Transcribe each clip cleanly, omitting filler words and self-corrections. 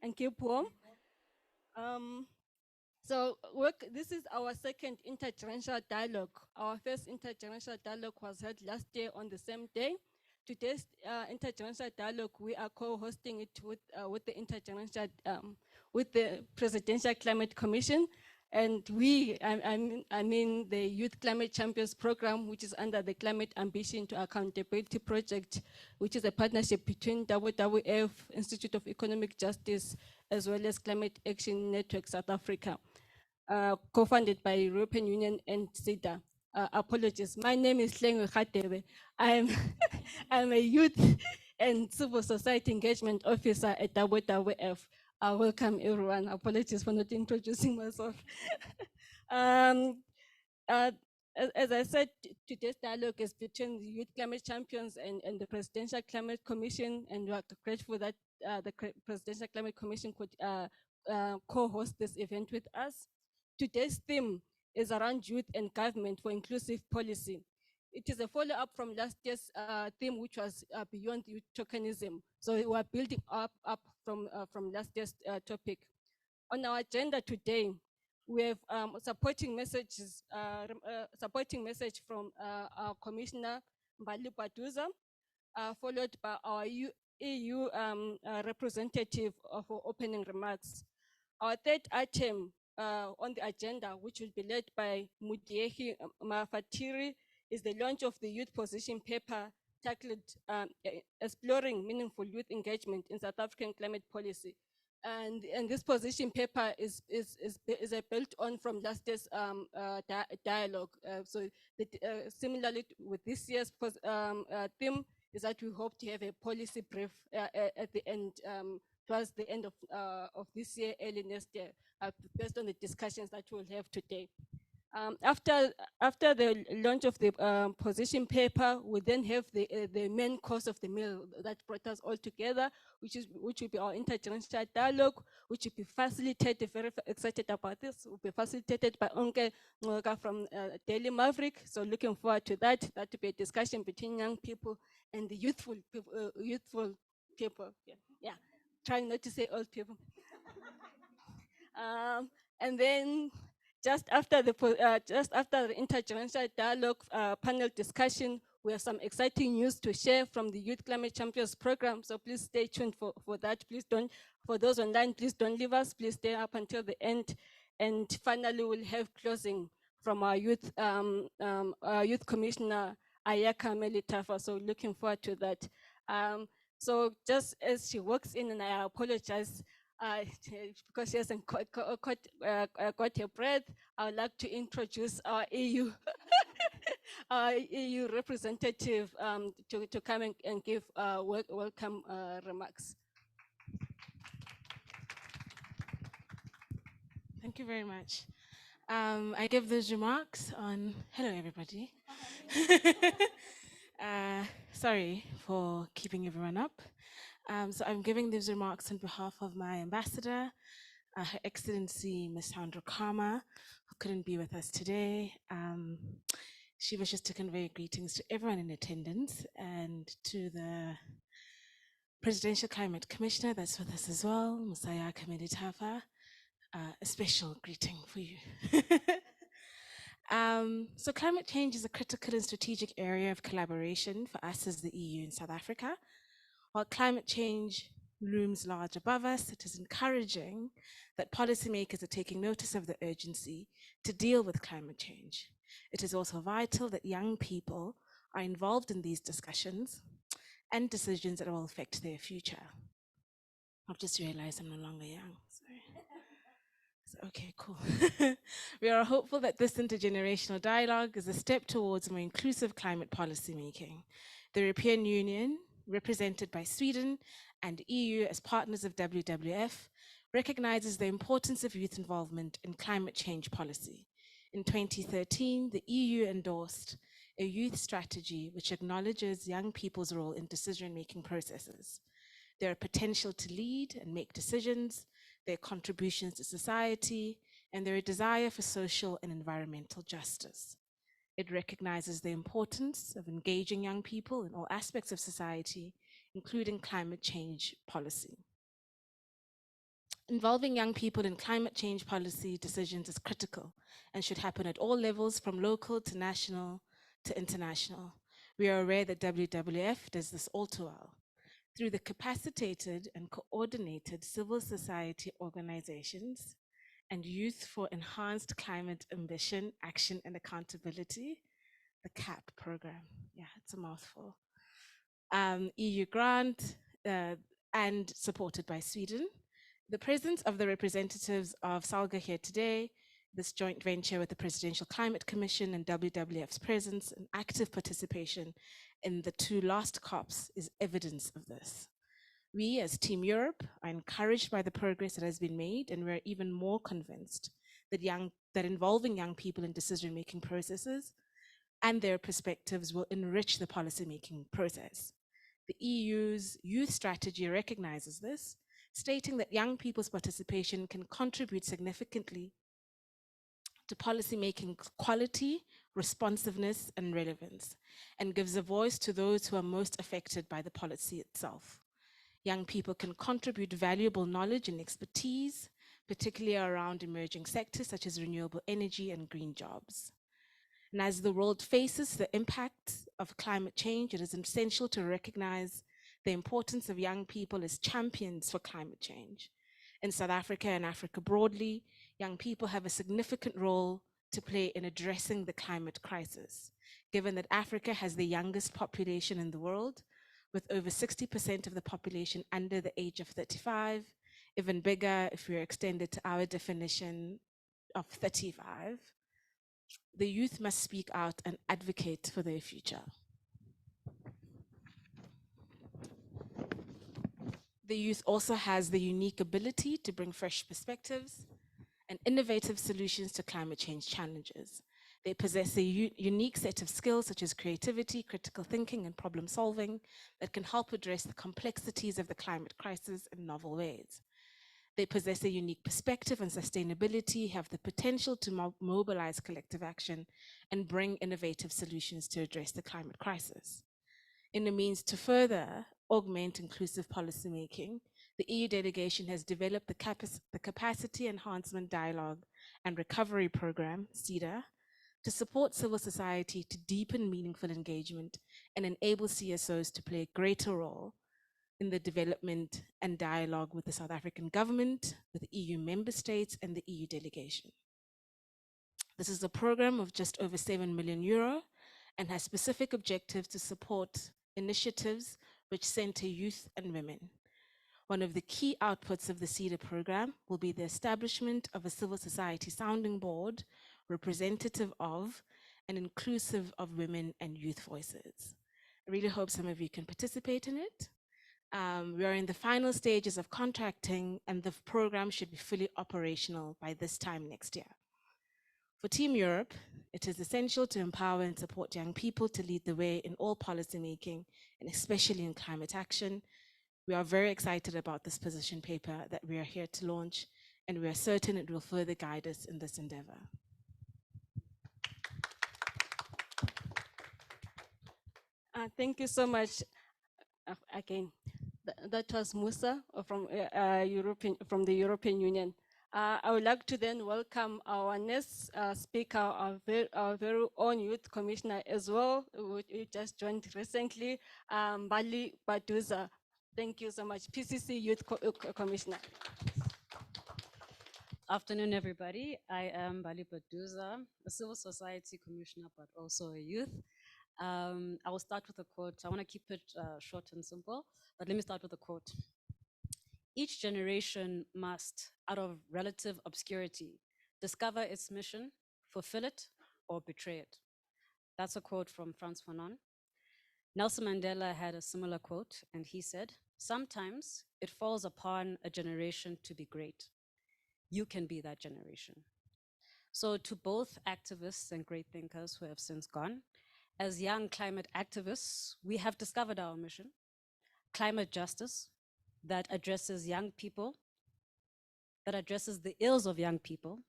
and keep warm. This is our second intergenerational dialogue. Our first intergenerational dialogue was held last year on the same day. Today's intergenerational dialogue, we are co-hosting it with the with the Presidential Climate Commission, and I mean the Youth Climate Champions Program, which is under the Climate Ambition to Accountability Project, which is a partnership between WWF, Institute of Economic Justice, as well as Climate Action Network South Africa, co-funded by European Union and CEDA. Apologies, my name is Hlengwe Khatebe. I'm a youth and civil society engagement officer at WWF. Welcome everyone. Apologies for not introducing myself. um, uh, as I said, today's dialogue is between the Youth Climate Champions and the Presidential Climate Commission, and we are grateful that the Presidential Climate Commission could co-host this event with us. Today's theme is around youth and government for inclusive policy. It is a follow-up from last year's theme, which was beyond youth tokenism. So we are building up from last year's topic. On our agenda today, we have supporting message from our Commissioner Mbali Paduza, followed by our EU representative for opening remarks. Our third item on the agenda, which will be led by Mudiehi Mafatiri, is the launch of the youth position paper titled Exploring Meaningful Youth Engagement in South African Climate Policy. And this position paper is built on from last year's dialogue. Similarly with this year's theme, is that we hope to have a policy brief at the end, towards the end of this year, early next year, based on the discussions that we'll have today. After the launch of the position paper, we then have the main course of the meal that brought us all together, which will be our intergenerational dialogue, which will be facilitated, very excited about this, will be facilitated by Onke Ngoga from Daily Maverick. So looking forward to that. That will be a discussion between young people and the youthful people. Yeah. Trying not to say old people. And then just after the intergenerational dialogue panel discussion, we have some exciting news to share from the Youth Climate Champions program. So please stay tuned for that. Please don't, for those online, please don't leave us. Please stay up until the end. And finally, we'll have closing from our youth commissioner, Ayaka Melitafa. So looking forward to that. So just as she walks in, and I apologize, because she hasn't got her breath, I would like to introduce our EU our EU representative to come and give welcome remarks. Thank you very much. I give those remarks on, hello everybody. Sorry for keeping everyone up. So I'm giving these remarks on behalf of my ambassador, Her Excellency Ms. Sandra Kama, who couldn't be with us today. She wishes to convey greetings to everyone in attendance and to the Presidential Climate Commissioner that's with us as well, Musaya Kameditafa. A special greeting for you. So climate change is a critical and strategic area of collaboration for us as the EU in South Africa. While climate change looms large above us, it is encouraging that policymakers are taking notice of the urgency to deal with climate change. It is also vital that young people are involved in these discussions and decisions that will affect their future. I've just realized I'm no longer young, sorry. Okay, cool. We are hopeful that this intergenerational dialogue is a step towards more inclusive climate policy making. The European Union, represented by Sweden, and EU as partners of WWF, recognizes the importance of youth involvement in climate change policy. In 2013, the EU endorsed a youth strategy which acknowledges young people's role in decision-making processes, their potential to lead and make decisions, their contributions to society, and their desire for social and environmental justice. It recognizes the importance of engaging young people in all aspects of society, including climate change policy. Involving young people in climate change policy decisions is critical and should happen at all levels, from local to national to international. We are aware that WWF does this all too well. Through the capacitated and coordinated civil society organizations and Youth for Enhanced Climate Ambition, Action and Accountability, the CAP program. Yeah, it's a mouthful. EU grant and supported by Sweden. The presence of the representatives of SALGA here today, this joint venture with the Presidential Climate Commission and WWF's presence and active participation in the 2 last COPs is evidence of this. We as Team Europe are encouraged by the progress that has been made, and we're even more convinced that involving young people in decision-making processes and their perspectives will enrich the policymaking process. The EU's youth strategy recognizes this, stating that young people's participation can contribute significantly to policymaking quality, responsiveness, and relevance, and gives a voice to those who are most affected by the policy itself. Young people can contribute valuable knowledge and expertise, particularly around emerging sectors such as renewable energy and green jobs. And as the world faces the impact of climate change, it is essential to recognize the importance of young people as champions for climate change. In South Africa and Africa broadly, young people have a significant role to play in addressing the climate crisis, given that Africa has the youngest population in the world, with over 60% of the population under the age of 35, even bigger if we extend it to our definition of 35. The youth must speak out and advocate for their future. The youth also has the unique ability to bring fresh perspectives and innovative solutions to climate change challenges. They possess a unique set of skills such as creativity, critical thinking, and problem solving that can help address the complexities of the climate crisis in novel ways. They possess a unique perspective on sustainability, have the potential to mobilize collective action, and bring innovative solutions to address the climate crisis. In a means to further augment inclusive policymaking, the EU delegation has developed the Capacity Enhancement Dialogue and Recovery Program, CEDA, to support civil society to deepen meaningful engagement and enable CSOs to play a greater role in the development and dialogue with the South African government, with EU member states and the EU delegation. This is a program of just over 7 million euro and has specific objectives to support initiatives which center youth and women. One of the key outputs of the CEDA program will be the establishment of a civil society sounding board representative of and inclusive of women and youth voices. I really hope some of you can participate in it. We are in the final stages of contracting, and the program should be fully operational by this time next year. For Team Europe, it is essential to empower and support young people to lead the way in all policymaking, and especially in climate action. We are very excited about this position paper that we are here to launch, and we are certain it will further guide us in this endeavor. Thank you so much again. That was Musa from the European Union. I would like to then welcome our next speaker, our very own youth commissioner as well, who just joined recently, Bali Baduza. Thank you so much, PCC Youth Commissioner. Afternoon, everybody. I am Bali Baduza, a civil society commissioner, but also a youth. I will start with a quote. I want to keep it short and simple, but let me start with a quote. Each generation must, out of relative obscurity, discover its mission, fulfill it, or betray it. That's a quote from Frantz Fanon. Nelson Mandela had a similar quote, and he said, "Sometimes it falls upon a generation to be great. You can be that generation." So to both activists and great thinkers who have since gone, as young climate activists, we have discovered our mission, climate justice, that addresses young people, that addresses the ills of young people,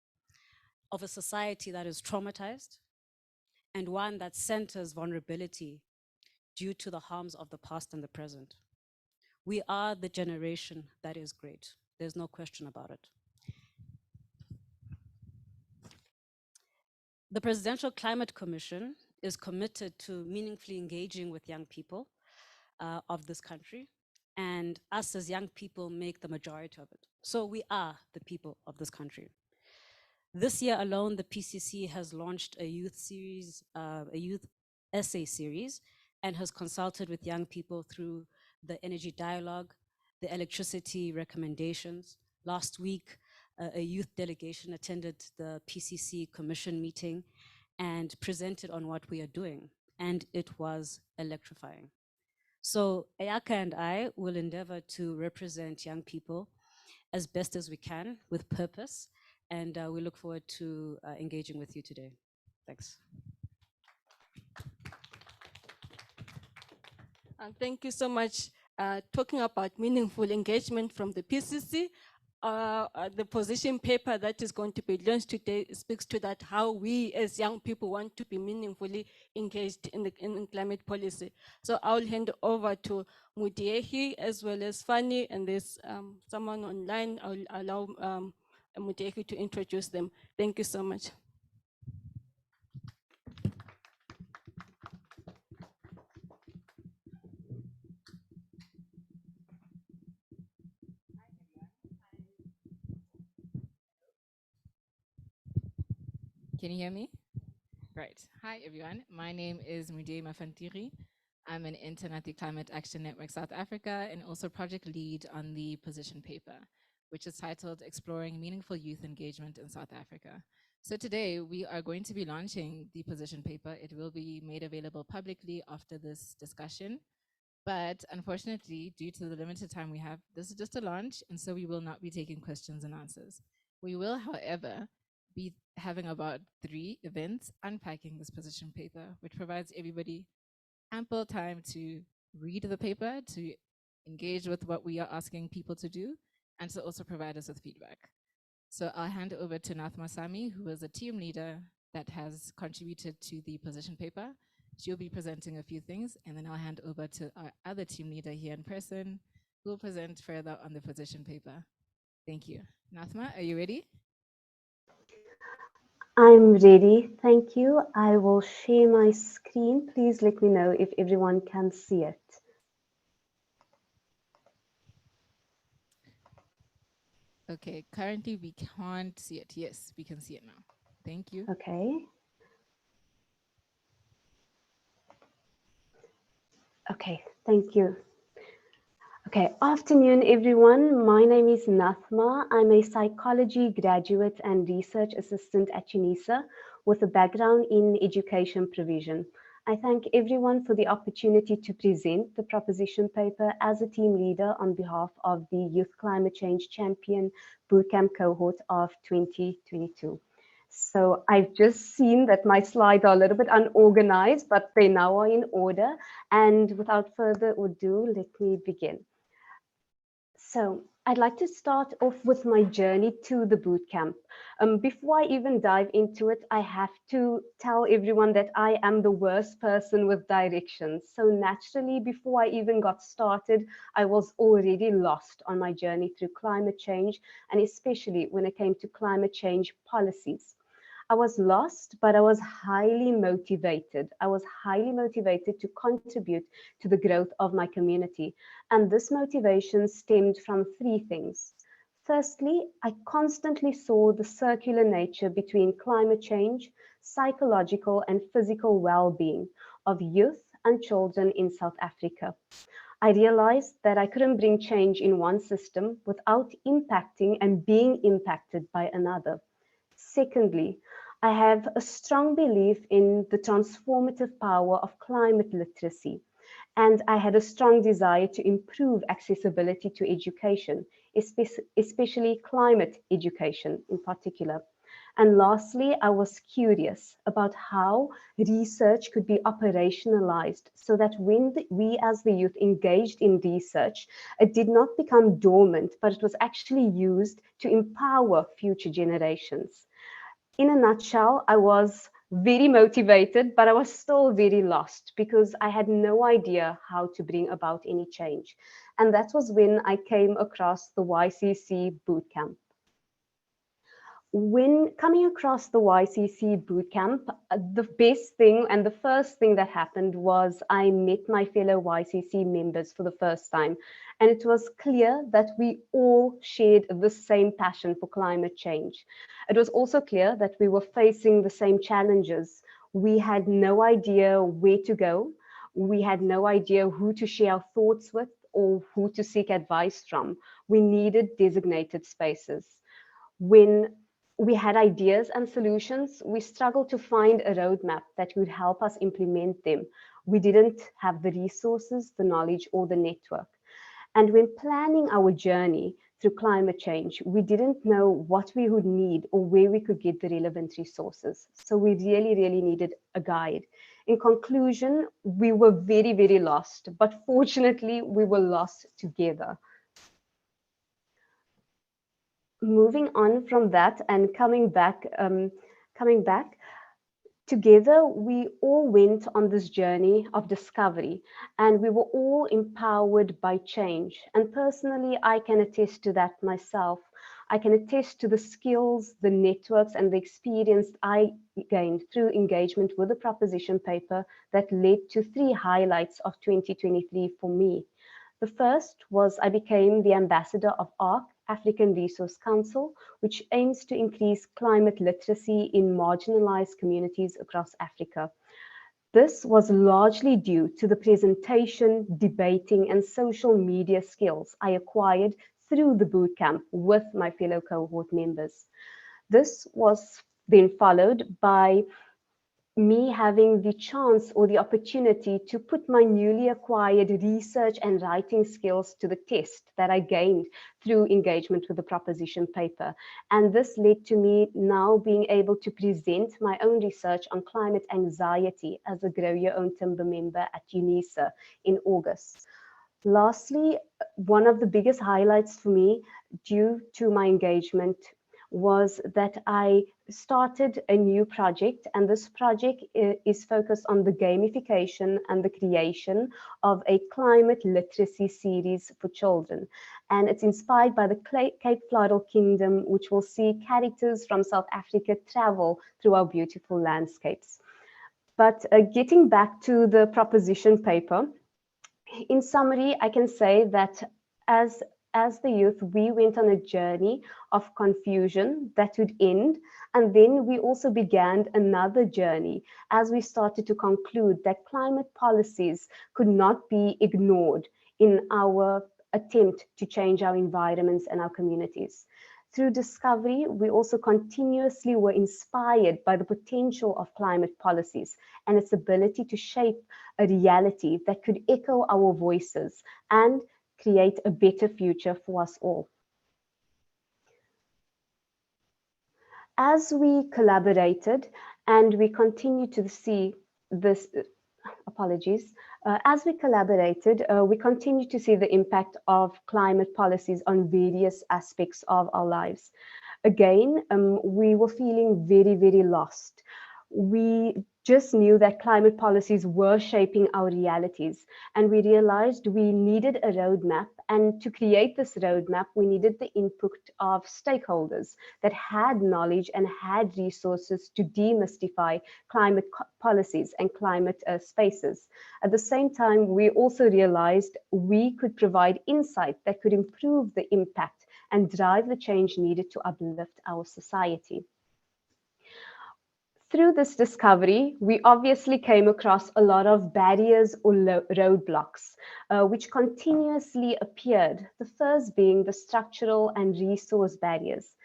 of a society that is traumatized, and one that centers vulnerability due to the harms of the past and the present. We are the generation that is great. There's no question about it. The Presidential Climate Commission is committed to meaningfully engaging with young people of this country, and us as young people make the majority of it. So we are the people of this country. This year alone, the PCC has launched a youth series, a youth essay series, and has consulted with young people through the energy dialogue, the electricity recommendations. Last week, a youth delegation attended the PCC commission meeting and presented on what we are doing, and it was electrifying. So Ayaka and I will endeavor to represent young people as best as we can with purpose, and we look forward to engaging with you today. Thanks. Thank you so much. Talking about meaningful engagement from the PCC, the position paper that is going to be launched today speaks to that, how we as young people want to be meaningfully engaged in climate policy. So I'll hand over to Mudiehi as well as Fanny, and there's someone online. I'll allow Mudiehi to introduce them. Thank you so much. Can you hear me? Right. Hi, everyone. My name is Mudie Mafantiri. I'm an intern at the Climate Action Network South Africa and also project lead on the position paper, which is titled Exploring Meaningful Youth Engagement in South Africa. So today we are going to be launching the position paper. It will be made available publicly after this discussion. But unfortunately, due to the limited time we have, this is just a launch, and so we will not be taking questions and answers. We will, however, be having about 3 events unpacking this position paper, which provides everybody ample time to read the paper, to engage with what we are asking people to do, and to also provide us with feedback. So I'll hand over to Nathma Sami, who is a team leader that has contributed to the position paper. She'll be presenting a few things, and then I'll hand over to our other team leader here in person, who will present further on the position paper. Thank you. Nathma, are you ready? I'm ready, thank you. I will share my screen. Please let me know if everyone can see it. Okay, currently we can't see it. Yes, we can see it now. Thank you. Okay. Okay, thank you. Okay, afternoon everyone. My name is Nathma. I'm a psychology graduate and research assistant at UNISA with a background in education provision. I thank everyone for the opportunity to present the proposition paper as a team leader on behalf of the Youth Climate Champions Bootcamp cohort of 2022. So I've just seen that my slides are a little bit unorganized, but they now are in order. And without further ado, let me begin. So I'd like to start off with my journey to the bootcamp. Before I even dive into it, I have to tell everyone that I am the worst person with directions. So naturally, before I even got started, I was already lost on my journey through climate change, and especially when it came to climate change policies. I was lost, but I was highly motivated. I was highly motivated to contribute to the growth of my community. And this motivation stemmed from 3 things. Firstly, I constantly saw the circular nature between climate change, psychological and physical well-being of youth and children in South Africa. I realized that I couldn't bring change in one system without impacting and being impacted by another. Secondly, I have a strong belief in the transformative power of climate literacy, and I had a strong desire to improve accessibility to education, especially climate education in particular. And lastly, I was curious about how research could be operationalized so that when we as the youth engaged in research, it did not become dormant, but it was actually used to empower future generations. In a nutshell, I was very motivated, but I was still very lost because I had no idea how to bring about any change. And that was when I came across the YCC Boot Camp. When coming across the YCC Bootcamp, the best thing and the first thing that happened was I met my fellow YCC members for the first time. And it was clear that we all shared the same passion for climate change. It was also clear that we were facing the same challenges. We had no idea where to go. We had no idea who to share our thoughts with or who to seek advice from. We needed designated spaces. When we had ideas and solutions, we struggled to find a roadmap that would help us implement them. We didn't have the resources, the knowledge, or the network. And when planning our journey through climate change, we didn't know what we would need or where we could get the relevant resources. So we really, really needed a guide. In conclusion, we were very, very lost, but fortunately, we were lost together. Moving on from that and coming back, together we all went on this journey of discovery, and we were all empowered by change. And personally, I can attest to that myself. I can attest to the skills, the networks, and the experience I gained through engagement with the proposition paper that led to 3 highlights of 2023 for me. The first was I became the ambassador of ARC, African Resource Council, which aims to increase climate literacy in marginalized communities across Africa. This was largely due to the presentation, debating, and social media skills I acquired through the bootcamp with my fellow cohort members. This was then followed by me having the chance or the opportunity to put my newly acquired research and writing skills to the test that I gained through engagement with the proposition paper. And this led to me now being able to present my own research on climate anxiety as a Grow Your Own Timber member at UNISA in August. Lastly, one of the biggest highlights for me due to my engagement was that I started a new project, and this project is focused on the gamification and the creation of a climate literacy series for children. And it's inspired by the Cape Floral Kingdom, which will see characters from South Africa travel through our beautiful landscapes. But getting back to the proposition paper, in summary, I can say that as the youth, we went on a journey of confusion that would end. And then we also began another journey as we started to conclude that climate policies could not be ignored in our attempt to change our environments and our communities. Through discovery, we also continuously were inspired by the potential of climate policies and its ability to shape a reality that could echo our voices and create a better future for us all. As we collaborated and we continue to see this, as we collaborated, we continue to see the impact of climate policies on various aspects of our lives. Again, we were feeling very, very lost. We just knew that climate policies were shaping our realities, and we realized we needed a roadmap. And to create this roadmap, we needed the input of stakeholders that had knowledge and had resources to demystify climate policies and climate spaces. At the same time, we also realized we could provide insight that could improve the impact and drive the change needed to uplift our society. Through this discovery, we obviously came across a lot of barriers or roadblocks, which continuously appeared, the first being the structural and resource barriers.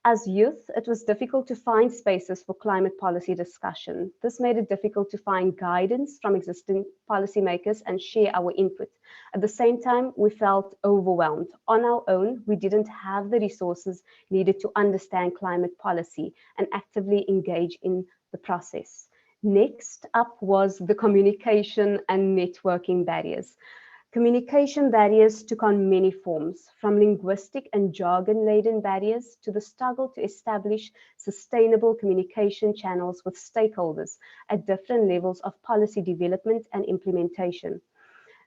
As youth, it was difficult to find spaces for climate policy discussion. This made it difficult to find guidance from existing policymakers and share our input. At the same time, we felt overwhelmed. On our own, we didn't have the resources needed to understand climate policy and actively engage in the process. Next up was the communication and networking barriers. Communication barriers took on many forms, from linguistic and jargon-laden barriers to the struggle to establish sustainable communication channels with stakeholders at different levels of policy development and implementation.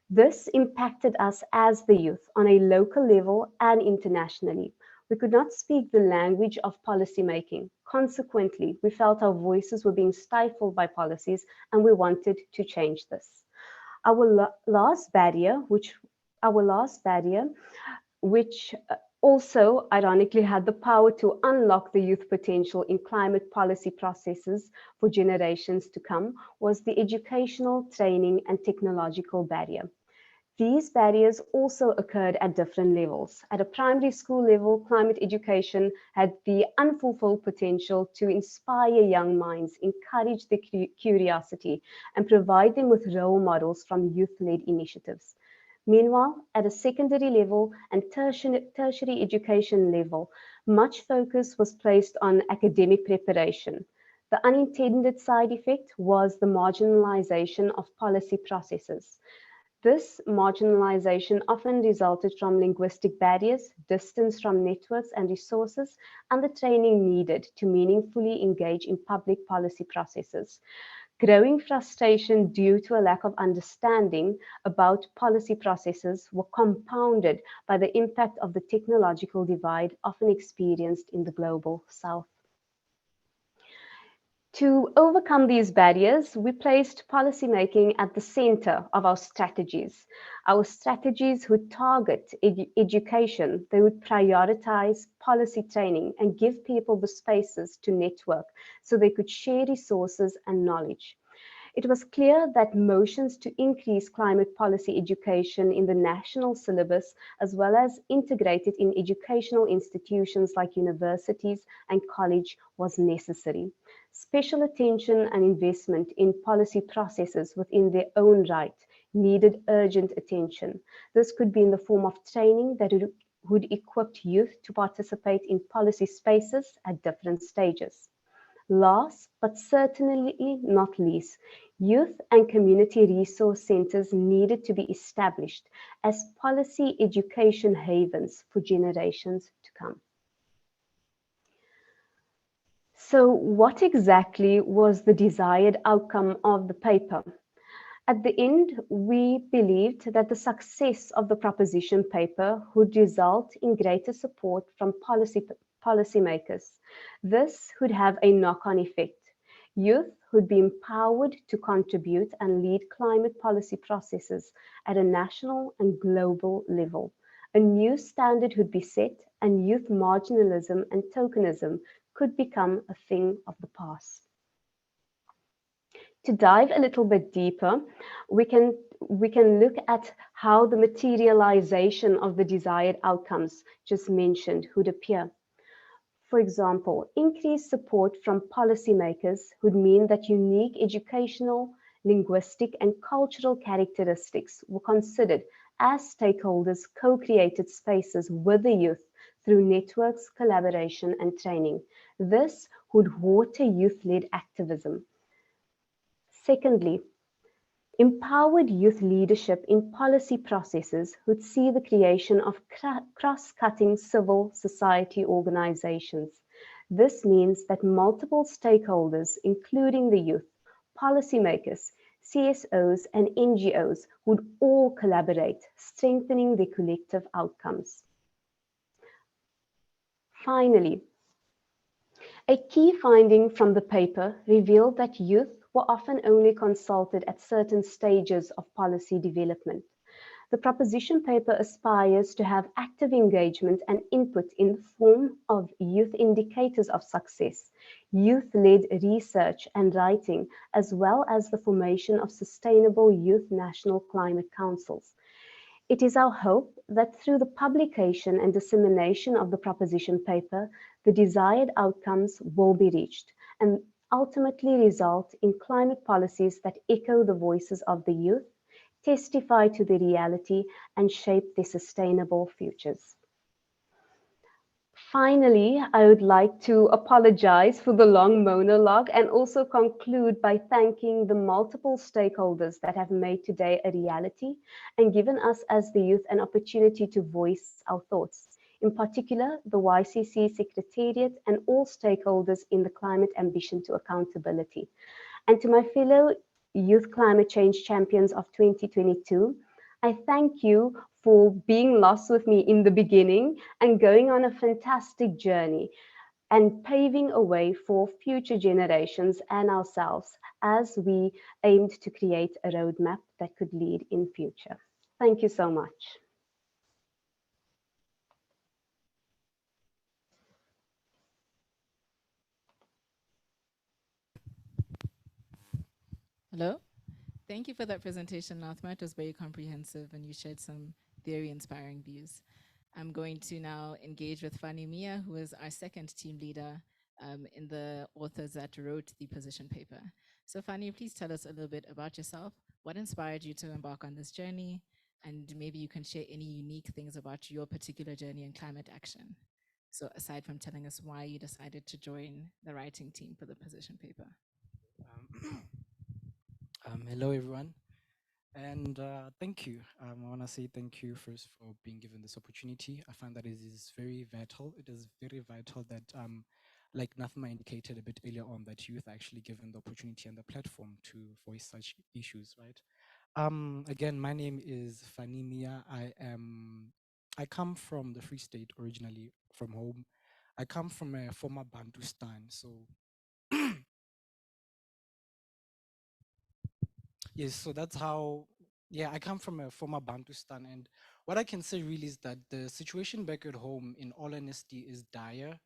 This impacted us as the youth on a local level and internationally. We could not speak the language of policymaking. Consequently, we felt our voices were being stifled by policies, and we wanted to change this. Our last barrier, which also ironically had the power to unlock the youth potential in climate policy processes for generations to come, was the educational, training, and technological barrier. These barriers also occurred at different levels. At a primary school level, climate education had the unfulfilled potential to inspire young minds, encourage their curiosity, and provide them with role models from youth-led initiatives. Meanwhile, at a secondary level and tertiary education level, much focus was placed on academic preparation. The unintended side effect was the marginalization of policy processes. This marginalization often resulted from linguistic barriers, distance from networks and resources, and the training needed to meaningfully engage in public policy processes. Growing frustration due to a lack of understanding about policy processes were compounded by the impact of the technological divide often experienced in the global south. To overcome these barriers, we placed policymaking at the center of our strategies. Our strategies would target education, they would prioritize policy training and give people the spaces to network so they could share resources and knowledge. It was clear that motions to increase climate policy education in the national syllabus, as well as integrate it in educational institutions like universities and college, was necessary. Special attention and investment in policy processes within their own right needed urgent attention. This could be in the form of training that would equip youth to participate in policy spaces at different stages. Last, but certainly not least, youth and community resource centers needed to be established as policy education havens for generations to come. So what exactly was the desired outcome of the paper? At the end, we believed that the success of the proposition paper would result in greater support from policymakers. This would have a knock-on effect. Youth would be empowered to contribute and lead climate policy processes at a national and global level. A new standard would be set, and youth marginalism and tokenism could become a thing of the past. To dive a little bit deeper, we can look at how the materialization of the desired outcomes just mentioned would appear. For example, increased support from policymakers would mean that unique educational, linguistic, and cultural characteristics were considered as stakeholders co-created spaces with the youth through networks, collaboration, and training. This would water youth-led activism. Secondly, empowered youth leadership in policy processes would see the creation of cross-cutting civil society organizations. This means that multiple stakeholders, including the youth, policymakers, CSOs, and NGOs would all collaborate, strengthening their collective outcomes. Finally, a key finding from the paper revealed that youth were often only consulted at certain stages of policy development. The proposition paper aspires to have active engagement and input in the form of youth indicators of success, youth-led research and writing, as well as the formation of sustainable youth national climate councils. It is our hope that through the publication and dissemination of the proposition paper, the desired outcomes will be reached and ultimately result in climate policies that echo the voices of the youth, testify to the reality, and shape their sustainable futures. Finally, I would like to apologize for the long monologue and also conclude by thanking the multiple stakeholders that have made today a reality and given us as the youth an opportunity to voice our thoughts. In particular, the YCC Secretariat and all stakeholders in the Climate Ambition to Accountability. And to my fellow Youth Climate Change Champions of 2022, I thank you for being lost with me in the beginning and going on a fantastic journey and paving a way for future generations and ourselves as we aimed to create a roadmap that could lead in future. Thank you so much. Hello. Thank you for that presentation, Nathma. It was very comprehensive and you shared some very inspiring views. I'm going to now engage with Fanny Mia, who is our second team leader in the authors that wrote the position paper. So Fanny, please tell us a little bit about yourself. What inspired you to embark on this journey? And maybe you can share any unique things about your particular journey in climate action. So aside from telling us why you decided to join the writing team for the position paper. Hello, everyone. And thank you. I want to say thank you first for being given this opportunity. I find that it is very vital. It is very vital that, like Nathma indicated a bit earlier on, that youth are actually given the opportunity and the platform to voice such issues, right? Again, my name is Fanny Mia. I come from the Free State originally, from home. I come from a former Bantustan, so yes, so that's how, yeah, I come from a former Bantustan. And what I can say really is that the situation back at home, in all honesty, is dire.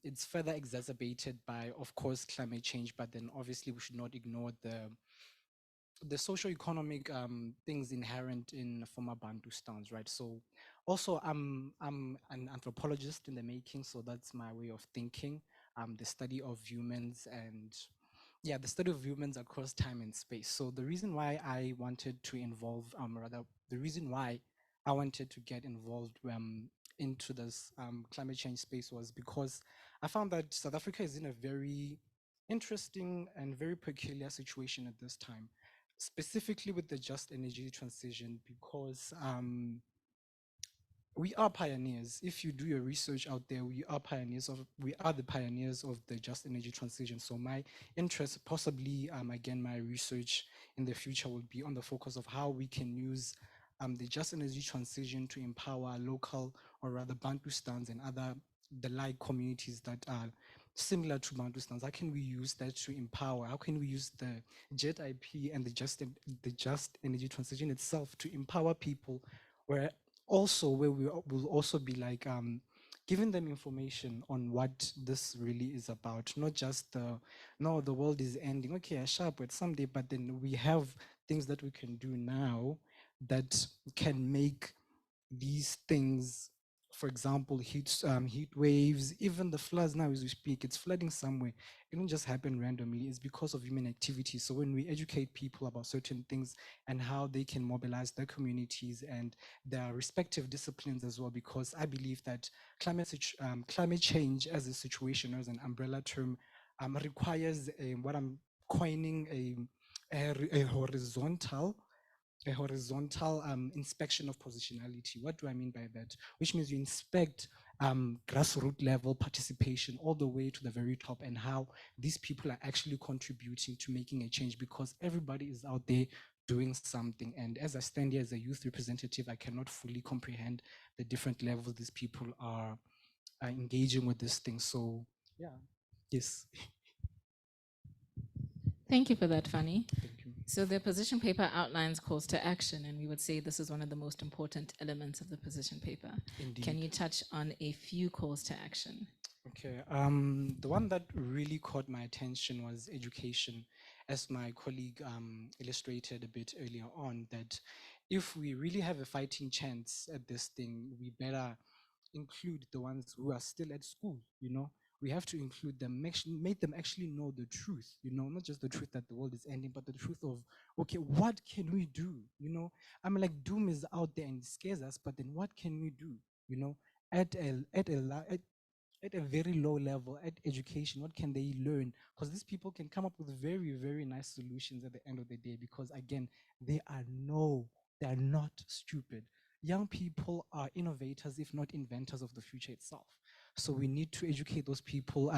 It's further exacerbated by, of course, climate change, but then obviously we should not ignore the socio-economic things inherent in former Bantustans, right? So also I'm an anthropologist in the making, so that's my way of thinking. The study of humans and yeah, the study of humans across time and space. So the reason why I wanted to involve, the reason why I wanted to get involved into this climate change space was because I found that South Africa is in a very interesting and very peculiar situation at this time, specifically with the just energy transition, because we are pioneers. If you do your research out there, we are the pioneers of the just energy transition. So my interest, possibly again, my research in the future will be on the focus of how we can use the just energy transition to empower local, or rather Bantustans and other the like communities that are similar to Bantustans. How can we use that to empower? How can we use the JET IP and the just energy transition itself to empower people, where also where we will also be like giving them information on what this really is about, not just no, the world is ending, okay, I sharp it someday, but then we have things that we can do now that can make these things, for example, heat waves, even the floods now as we speak, it's flooding somewhere. It don't just happen randomly, it's because of human activity. So when we educate people about certain things and how they can mobilize their communities and their respective disciplines as well, because I believe that climate change as a situation, as an umbrella term, requires what I'm coining a horizontal inspection of positionality. What do I mean by that? Which means you inspect grassroots level participation all the way to the very top, and how these people are actually contributing to making a change, because everybody is out there doing something. And as I stand here as a youth representative, I cannot fully comprehend the different levels these people are engaging with this thing. So yeah, yes. Thank you for that, Fanny. Thank you. So the position paper outlines calls to action, and we would say this is one of the most important elements of the position paper. Indeed. Can you touch on a few calls to action? Okay, the one that really caught my attention was education, as my colleague illustrated a bit earlier on, that if we really have a fighting chance at this thing, we better include the ones who are still at school, you know. We have to include them, make them actually know the truth, you know, not just the truth that the world is ending, but the truth of, okay, what can we do, you know? I mean, like, doom is out there and it scares us, but then what can we do, you know, at a very low level, at education? What can they learn? Because these people can come up with very, very nice solutions at the end of the day, because again, they are not stupid. Young people are innovators, if not inventors of the future itself. So we need to educate those people,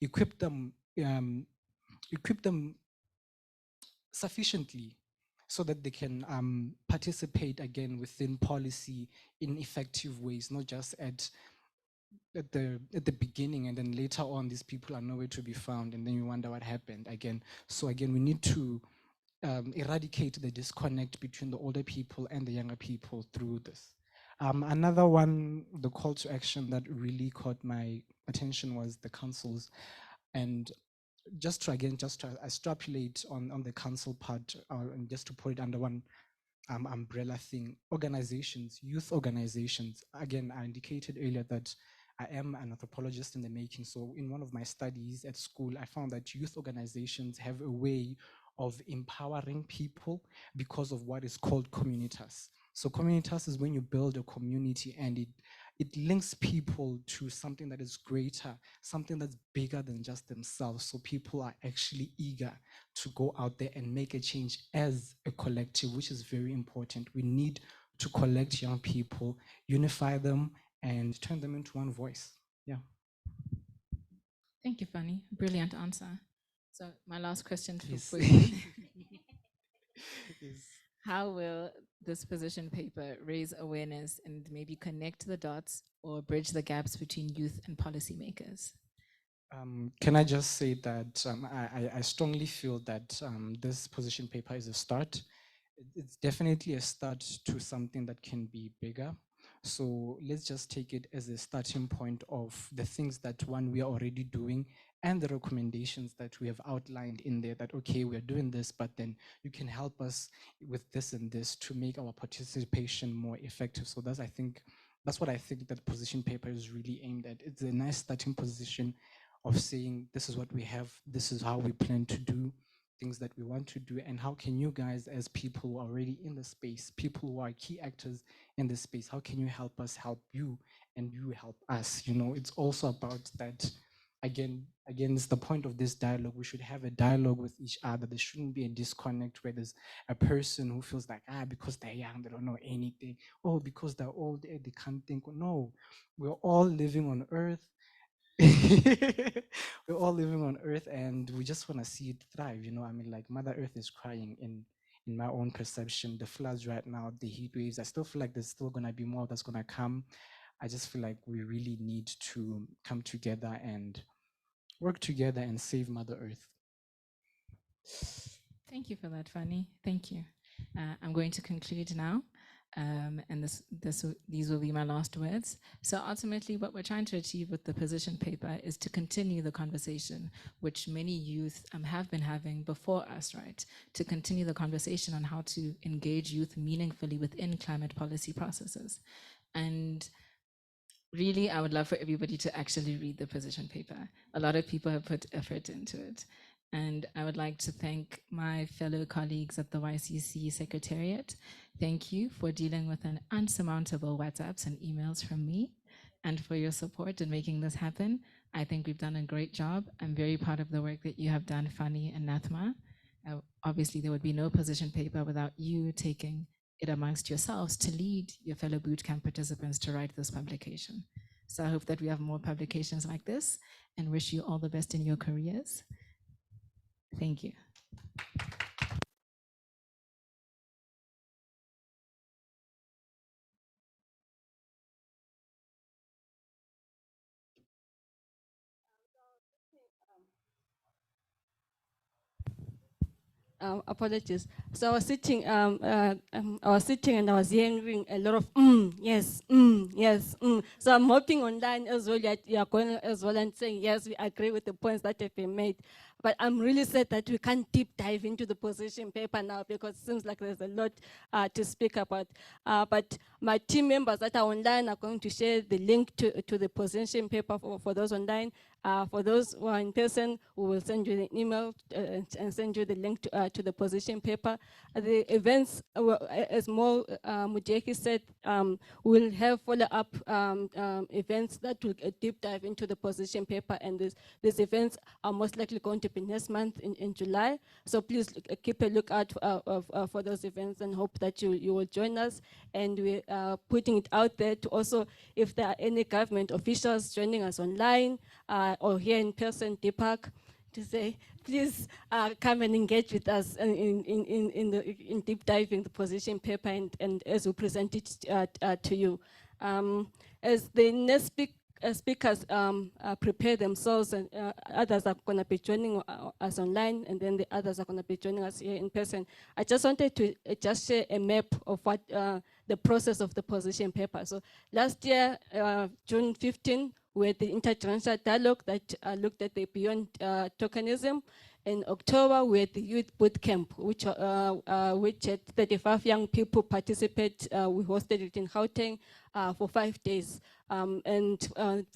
equip them sufficiently, so that they can participate again within policy in effective ways, not just at the beginning, and then later on these people are nowhere to be found, and then you wonder what happened again. So again, we need to eradicate the disconnect between the older people and the younger people through this. Another one, the call to action that really caught my attention was the councils. And just to extrapolate on the council part, and just to put it under one umbrella thing, organizations, youth organizations. Again, I indicated earlier that I am an anthropologist in the making. So in one of my studies at school, I found that youth organizations have a way of empowering people because of what is called communitas. So communitas is when you build a community and it links people to something that is greater, something that's bigger than just themselves. So people are actually eager to go out there and make a change as a collective, which is very important. We need to collect young people, unify them, and turn them into one voice. Yeah. Thank you, Fanny. Brilliant answer. So my last question Yes. for you. Yes. How will this position paper raise awareness and maybe connect the dots or bridge the gaps between youth and policymakers? Can I just say that I strongly feel that this position paper is a start. It's definitely a start to something that can be bigger. So let's just take it as a starting point of the things that we are already doing and the recommendations that we have outlined in there, that, okay, we're doing this, but then you can help us with this and this to make our participation more effective. So that's what I think that position paper is really aimed at. It's a nice starting position of saying, this is what we have, this is how we plan to do things that we want to do, and how can you guys, as people who are already in the space, people who are key actors in the space, how can you help us help you and you help us? You know, it's also about that. Again, it's the point of this dialogue. We should have a dialogue with each other. There shouldn't be a disconnect where there's a person who feels like, because they're young, they don't know anything. Oh, because they're old, they can't think. No, we're all living on Earth. We're all living on Earth, and we just want to see it thrive. You know, I mean, like, Mother Earth is crying in my own perception. The floods right now, the heat waves, I still feel like there's still going to be more that's going to come. I just feel like we really need to come together and work together and save Mother Earth. Thank you for that, Fanny. Thank you. I'm going to conclude now. And these will be my last words. So ultimately, what we're trying to achieve with the position paper is to continue the conversation, which many youth have been having before us, right? To continue the conversation on how to engage youth meaningfully within climate policy processes. And really, I would love for everybody to actually read the position paper. A lot of people have put effort into it. And I would like to thank my fellow colleagues at the YCC secretariat. Thank you for dealing with an unsurmountable WhatsApps and emails from me, and for your support in making this happen. I think we've done a great job. I'm very proud of the work that you have done, Fanny and Nathma. Obviously, there would be no position paper without you taking it amongst yourselves to lead your fellow bootcamp participants to write this publication. So I hope that we have more publications like this, and wish you all the best in your careers. Thank you. Apologies. So I was sitting, and I was hearing a lot of yes, yes. So I'm hoping online as well that you are going as well and saying yes, we agree with the points that have been made. But I'm really sad that we can't deep dive into the position paper now, because it seems like there's a lot to speak about. But my team members that are online are going to share the link to the position paper for those online. For those who are in person, we will send you the email and send you the link to the position paper. The events, as Mo Mujeki said, we'll have follow-up events that will deep dive into the position paper, and these events are most likely going to be next month in July. So please keep a lookout for those events, and hope that you will join us. And we are putting it out there to also, if there are any government officials joining us online or here in person, Deepak, to say, please come and engage with us in deep diving the position paper and as we present it to you. As the next speakers prepare themselves, and others are going to be joining us online, and then the others are going to be joining us here in person. I just wanted to just share a map of what the process of the position paper. So last year, June 15, we had the intergenerational dialogue that looked at the beyond tokenism. In October, we had the Youth Boot Camp, which had 35 young people participate. We hosted it in Gauteng for 5 days. And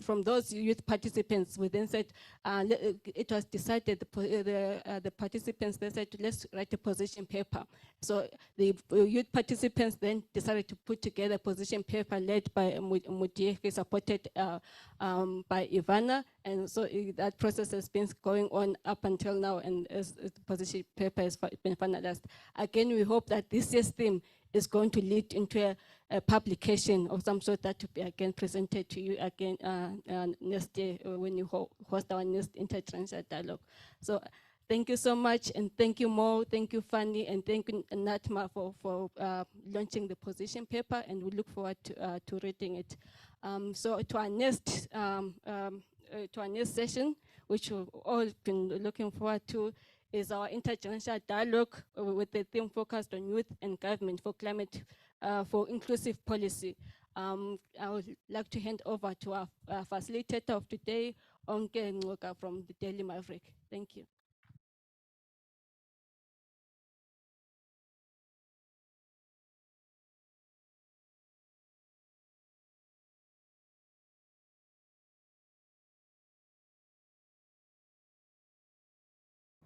from those youth participants, we then said, it was decided, the participants, they said, let's write a position paper. So the youth participants then decided to put together a position paper led by Mudiefe, supported by Ivana. And so that process has been going on up until now, and as the position paper has been finalized. Again, we hope that this year's theme is going to lead into a publication of some sort that will be again presented to you again next year when you host our next intergenerational dialogue. So thank you so much, and thank you Mo, thank you Fanny, and thank you Natma for launching the position paper, and we look forward to reading it. So to our next session, which we've all been looking forward to, is our intergenerational dialogue with the theme focused on youth and government for climate, for inclusive policy. I would like to hand over to our facilitator of today, Onke Ngoka from the Daily Maverick. Thank you.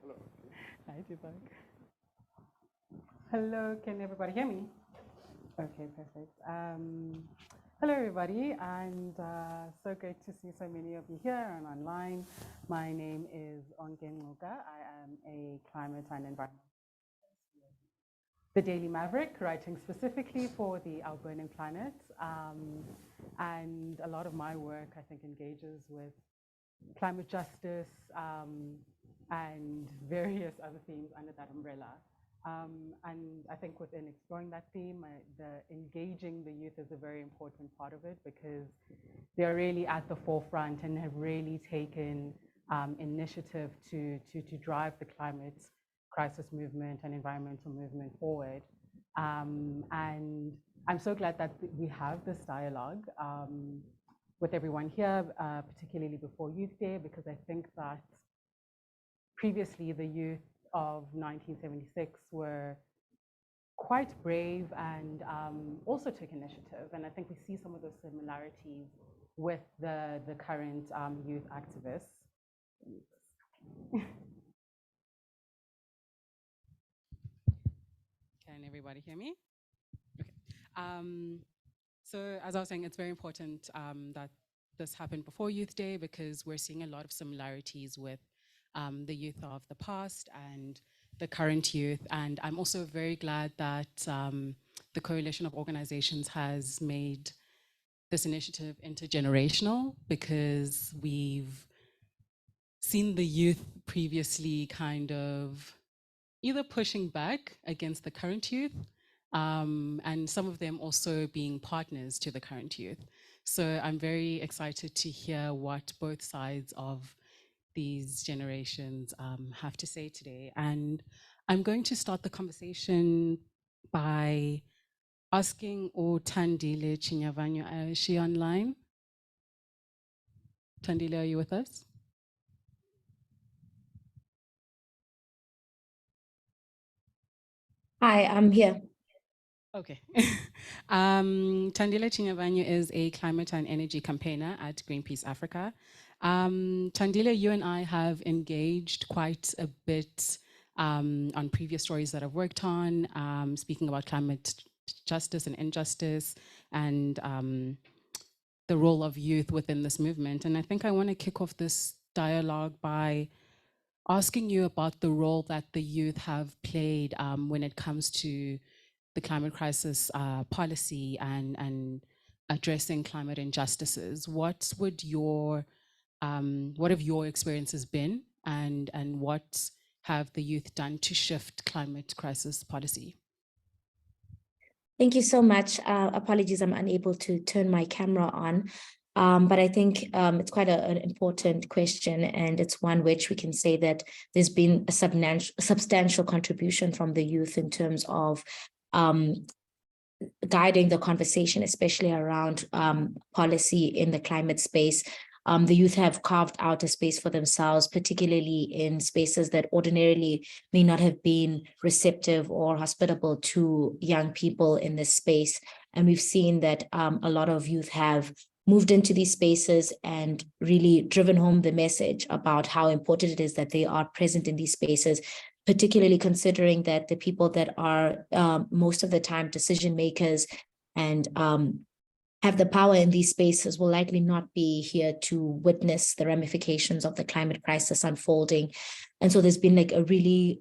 Hello. Hi, Deepak. Hello, can everybody hear me? Okay, perfect. Hello, everybody, and so great to see so many of you here and online. My name is Ongen Ngoka. I am a climate and environment. The Daily Maverick, writing specifically for the outburning planet, and a lot of my work, I think, engages with climate justice and various other themes under that umbrella. And I think within exploring that theme, engaging the youth is a very important part of it, because they're really at the forefront and have really taken initiative to drive the climate crisis movement and environmental movement forward. And I'm so glad that we have this dialogue with everyone here, particularly before Youth Day, because I think that previously the youth of 1976 were quite brave and also took initiative. And I think we see some of those similarities with the current youth activists. Can everybody hear me? Okay. So as I was saying, it's very important that this happened before Youth Day, because we're seeing a lot of similarities with the youth of the past and the current youth. And I'm also very glad that the Coalition of Organizations has made this initiative intergenerational, because we've seen the youth previously kind of either pushing back against the current youth, and some of them also being partners to the current youth. So I'm very excited to hear what both sides of these generations have to say today. And I'm going to start the conversation by asking Tandile Chinyavanyo, is she online? Tandile, are you with us? Hi, I'm here. Okay. Tandile Chinyavanyo is a climate and energy campaigner at Greenpeace Africa. Tandile, you and I have engaged quite a bit on previous stories that I've worked on, speaking about climate justice and injustice, and the role of youth within this movement. And I think I want to kick off this dialogue by asking you about the role that the youth have played when it comes to the climate crisis policy and addressing climate injustices. What have your experiences been and what have the youth done to shift climate crisis policy? Thank you so much. Apologies, I'm unable to turn my camera on. But I think it's quite an important question, and it's one which we can say that there's been a substantial contribution from the youth in terms of guiding the conversation, especially around policy in the climate space. The youth have carved out a space for themselves, particularly in spaces that ordinarily may not have been receptive or hospitable to young people in this space. And we've seen that a lot of youth have moved into these spaces and really driven home the message about how important it is that they are present in these spaces, particularly considering that the people that are most of the time decision makers and have the power in these spaces will likely not be here to witness the ramifications of the climate crisis unfolding. And so there's been like a really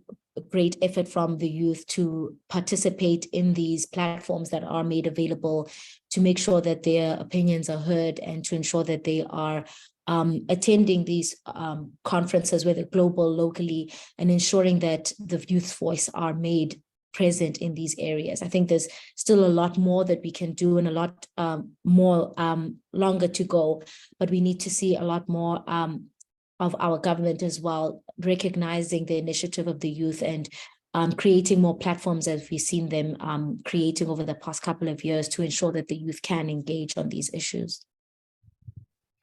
great effort from the youth to participate in these platforms that are made available, to make sure that their opinions are heard and to ensure that they are attending these conferences, whether global, locally, and ensuring that the youth's voice are made present in these areas. I think there's still a lot more that we can do and a lot more longer to go, but we need to see a lot more of our government as well, recognizing the initiative of the youth and creating more platforms as we've seen them creating over the past couple of years to ensure that the youth can engage on these issues.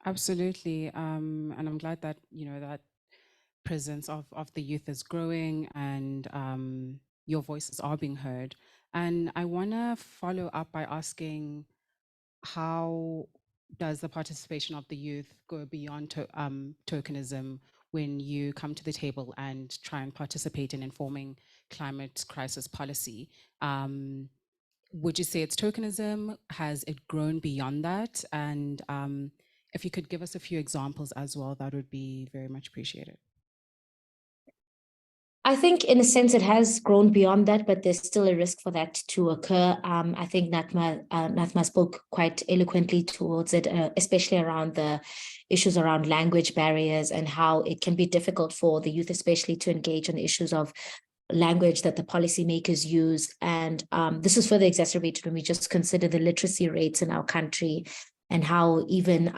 Absolutely, and I'm glad that that presence of the youth is growing and your voices are being heard. And I want to follow up by asking, how does the participation of the youth go beyond tokenism when you come to the table and try and participate in informing climate crisis policy? Would you say it's tokenism? Has it grown beyond that? And if you could give us a few examples as well, that would be very much appreciated. I think in a sense it has grown beyond that, but there's still a risk for that to occur. I think Natma spoke quite eloquently towards it, especially around the issues around language barriers and how it can be difficult for the youth, especially to engage on the issues of language that the policymakers use. And this is further exacerbated when we just consider the literacy rates in our country and how even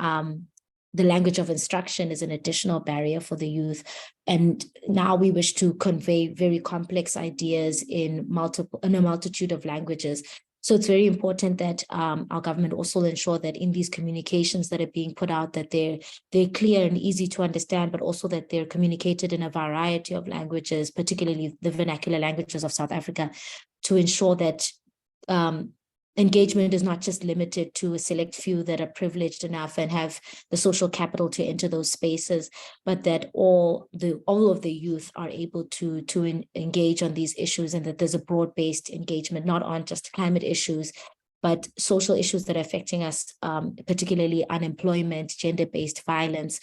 the language of instruction is an additional barrier for the youth. And now we wish to convey very complex ideas in a multitude of languages. So it's very important that our government also ensure that in these communications that are being put out, that they're clear and easy to understand, but also that they're communicated in a variety of languages, particularly the vernacular languages of South Africa, to ensure that engagement is not just limited to a select few that are privileged enough and have the social capital to enter those spaces, but that all of the youth are able to engage on these issues, and that there's a broad-based engagement, not on just climate issues, but social issues that are affecting us, particularly unemployment, gender-based violence.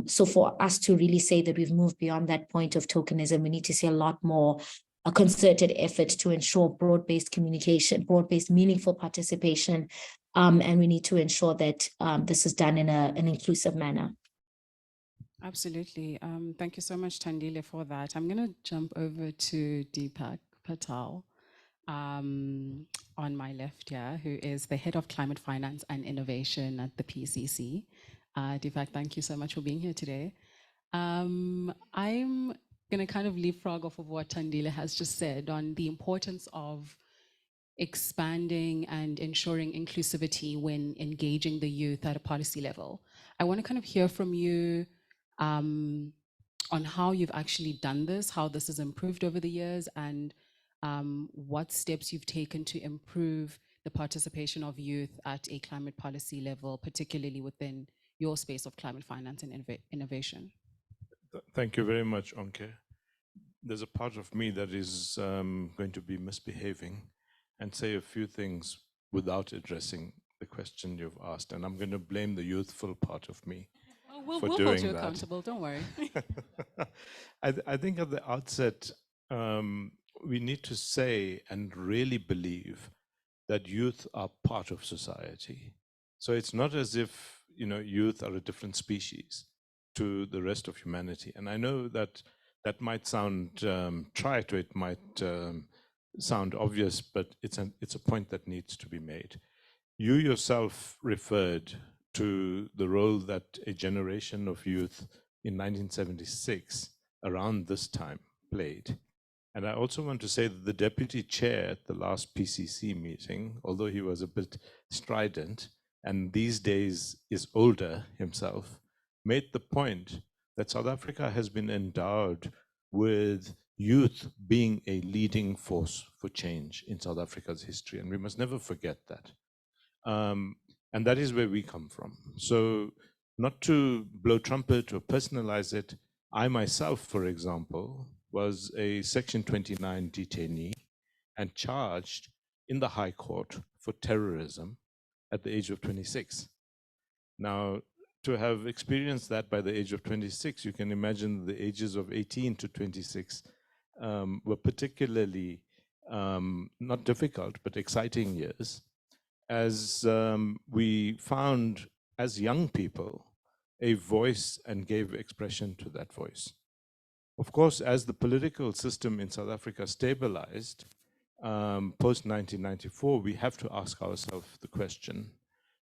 So for us to really say that we've moved beyond that point of tokenism, we need to see a lot more a concerted effort to ensure broad-based communication, broad-based meaningful participation, and we need to ensure that this is done in an inclusive manner. Absolutely. Thank you so much, Tandile, for that. I'm going to jump over to Deepak Patel on my left here, who is the Head of Climate Finance and Innovation at the PCC. Deepak, thank you so much for being here today. I'm going to kind of leapfrog off of what Tandile has just said on the importance of expanding and ensuring inclusivity when engaging the youth at a policy level. I want to kind of hear from you on how you've actually done this, how this has improved over the years, and what steps you've taken to improve the participation of youth at a climate policy level, particularly within your space of climate finance and innovation. Thank you very much, Onke. There's a part of me that is going to be misbehaving and say a few things without addressing the question you've asked, and I'm going to blame the youthful part of me we'll for doing hold you that. accountable, don't worry. I think at the outset, we need to say and really believe that youth are part of society. So it's not as if youth are a different species. to the rest of humanity. And I know that that might sound trite, or it might sound obvious, but it's a point that needs to be made. You yourself referred to the role that a generation of youth in 1976, around this time, played. And I also want to say that the deputy chair at the last PCC meeting, although he was a bit strident, and these days is older himself, made the point that South Africa has been endowed with youth being a leading force for change in South Africa's history, and we must never forget that. And that is where we come from. So not to blow trumpet or personalize it, I myself, for example, was a Section 29 detainee and charged in the High Court for terrorism at the age of 26. Now, to have experienced that by the age of 26, you can imagine the ages of 18 to 26 were particularly not difficult, but exciting years, as we found as young people a voice and gave expression to that voice. Of course, as the political system in South Africa stabilized post-1994, we have to ask ourselves the question,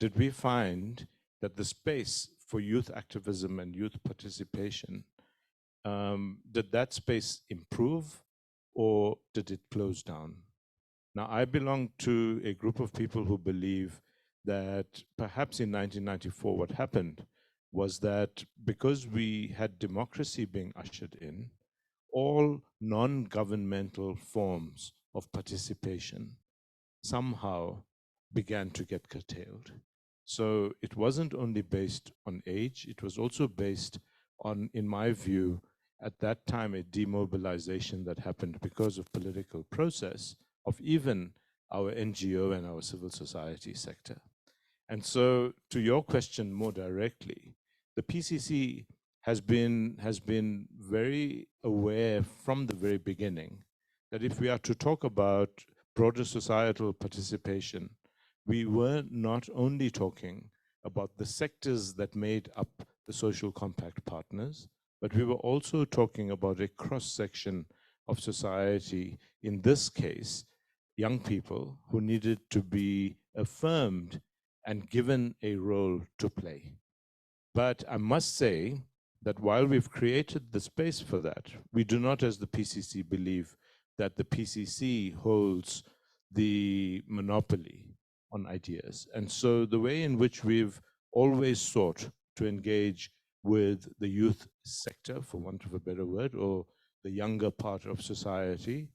did we find that the space for youth activism and youth participation, did that space improve or did it close down? Now, I belong to a group of people who believe that perhaps in 1994, what happened was that because we had democracy being ushered in, all non-governmental forms of participation somehow began to get curtailed. So it wasn't only based on age, it was also based on, in my view, at that time, a demobilization that happened because of political process of even our NGO and our civil society sector. And so to your question more directly, the PCC has been very aware from the very beginning that if we are to talk about broader societal participation, we were not only talking about the sectors that made up the social compact partners, but we were also talking about a cross-section of society, in this case, young people who needed to be affirmed and given a role to play. But I must say that while we've created the space for that, we do not, as the PCC, believe that the PCC holds the monopoly on ideas. And so the way in which we've always sought to engage with the youth sector, for want of a better word, or the younger part of society,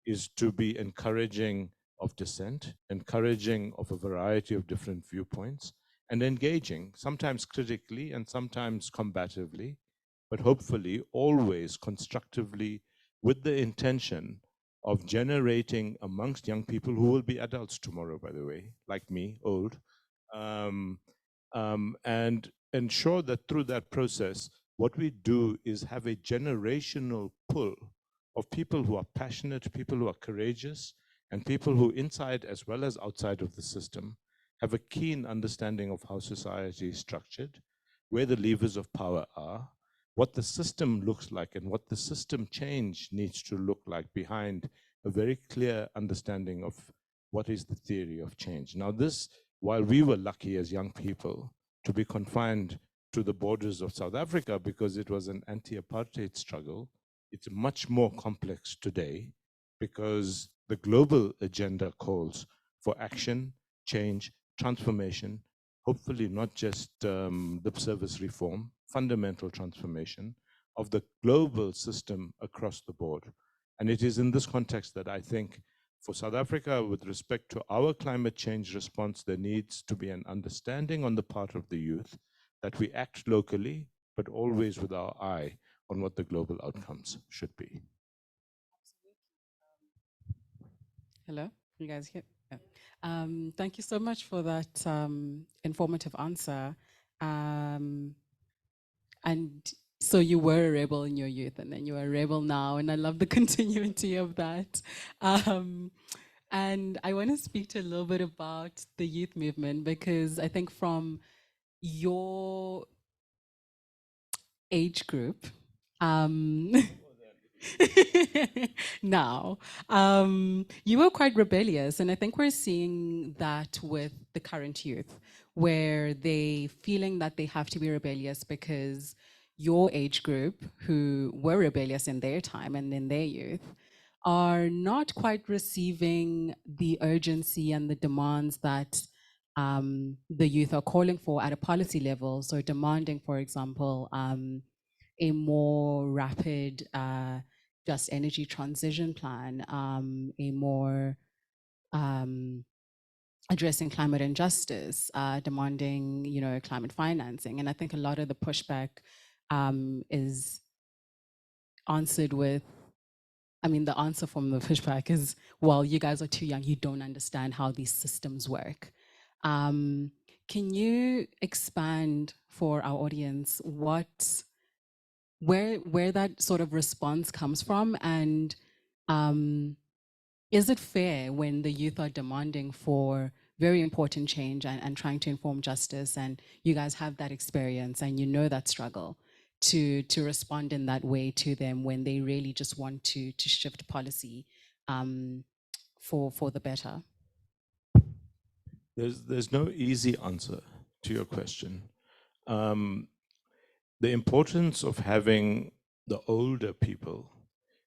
is to be encouraging of dissent, encouraging of a variety of different viewpoints, and engaging, sometimes critically and sometimes combatively, but hopefully always constructively, with the intention of generating amongst young people who will be adults tomorrow, by the way, like me, old, and ensure that through that process, what we do is have a generational pull of people who are passionate, people who are courageous, and people who, inside as well as outside of the system, have a keen understanding of how society is structured, where the levers of power are, what the system looks like, and what the system change needs to look like behind a very clear understanding of what is the theory of change. Now this, while we were lucky as young people to be confined to the borders of South Africa because it was an anti-apartheid struggle, it's much more complex today because the global agenda calls for action, change, transformation, hopefully not just lip service reform, fundamental transformation of the global system across the board. And it is in this context that I think for South Africa, with respect to our climate change response, there needs to be an understanding on the part of the youth that we act locally, but always with our eye on what the global outcomes should be. Hello, you guys hear? Yeah. Thank you so much for that informative answer. And so you were a rebel in your youth, and then you are a rebel now, and I love the continuity of that. And I want to speak to a little bit about the youth movement, because I think from your age group, now, you were quite rebellious, and I think we're seeing that with the current youth, where they feeling that they have to be rebellious because your age group, who were rebellious in their time and in their youth, are not quite receiving the urgency and the demands that the youth are calling for at a policy level. So demanding, for example, a more rapid just energy transition plan, a more addressing climate injustice, demanding, climate financing. And I think a lot of the pushback is answered with, the answer from the pushback is, well, you guys are too young, you don't understand how these systems work. Can you expand for our audience where that sort of response comes from, and is it fair when the youth are demanding for very important change and trying to inform justice, and you guys have that experience and you know that struggle, to respond in that way to them when they really just want to shift policy for the better? There's no easy answer to your question. The importance of having the older people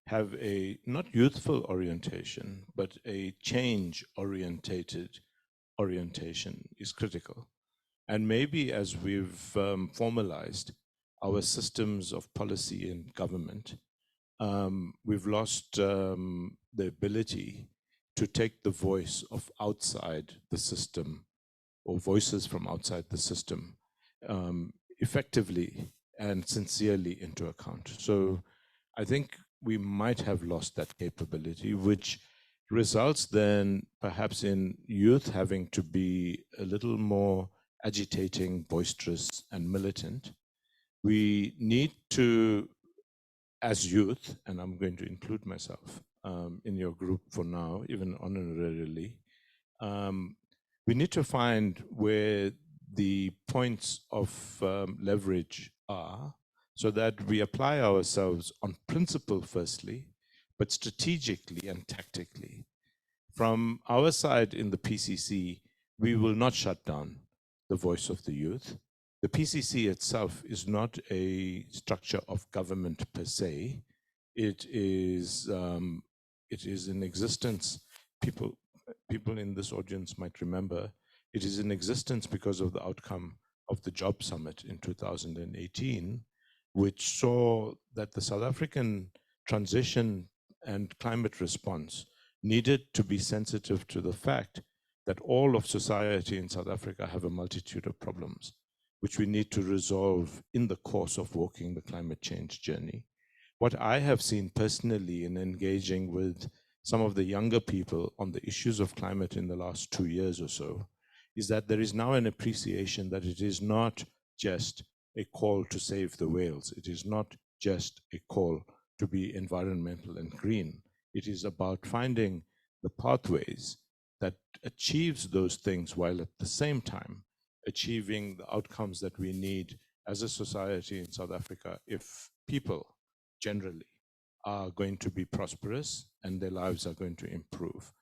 have a not youthful orientation, but a change-orientated orientation is critical. And maybe as we've formalized our systems of policy and government, we've lost the ability to take the voice of outside the system, or voices from outside the system, effectively and sincerely into account. So I think we might have lost that capability, which results then perhaps in youth having to be a little more agitating, boisterous, and militant. We need to, as youth, and I'm going to include myself in your group for now, even honorarily, we need to find where the points of leverage are, so that we apply ourselves on principle firstly, but strategically and tactically. From our side in the PCC, we will not shut down the voice of the youth. The PCC itself is not a structure of government per se. It is in existence. People in this audience might remember, it is in existence because of the outcome of the Job Summit in 2018, which saw that the South African transition and climate response needed to be sensitive to the fact that all of society in South Africa have a multitude of problems, which we need to resolve in the course of walking the climate change journey. What I have seen personally in engaging with some of the younger people on the issues of climate in the last 2 years or so is that there is now an appreciation that it is not just a call to save the whales. It is not just a call to be environmental and green. It is about finding the pathways that achieves those things while at the same time achieving the outcomes that we need as a society in South Africa if people generally are going to be prosperous and their lives are going to improve.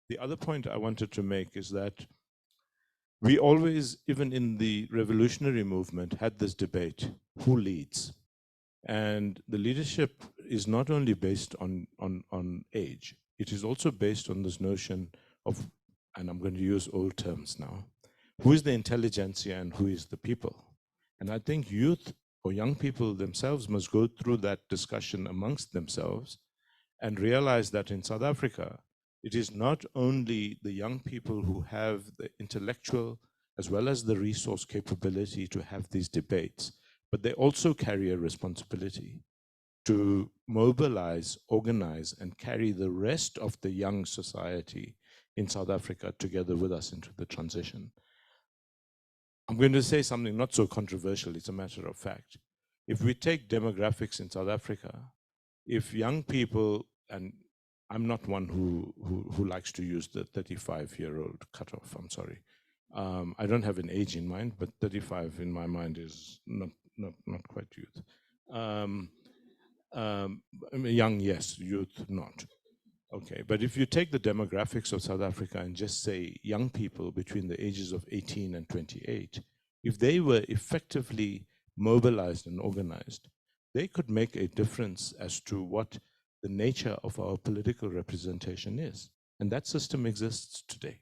The other point I wanted to make is that we always, even in the revolutionary movement, had this debate, who leads? And the leadership is not only based on age, it is also based on this notion of, and I'm going to use old terms now, who is the intelligentsia and who is the people? And I think youth or young people themselves must go through that discussion amongst themselves and realize that in South Africa, it is not only the young people who have the intellectual as well as the resource capability to have these debates, but they also carry a responsibility to mobilize, organize, and carry the rest of the young society in South Africa together with us into the transition. I'm going to say something not so controversial, it's a matter of fact. If we take demographics in South Africa, if young people, and I'm not one who likes to use the 35-year-old cutoff, I'm sorry. I don't have an age in mind, but 35 in my mind is not quite youth. young, yes, youth, not. Okay, but if you take the demographics of South Africa and just say young people between the ages of 18 and 28, if they were effectively mobilized and organized, they could make a difference as to what the nature of our political representation is. And that system exists today.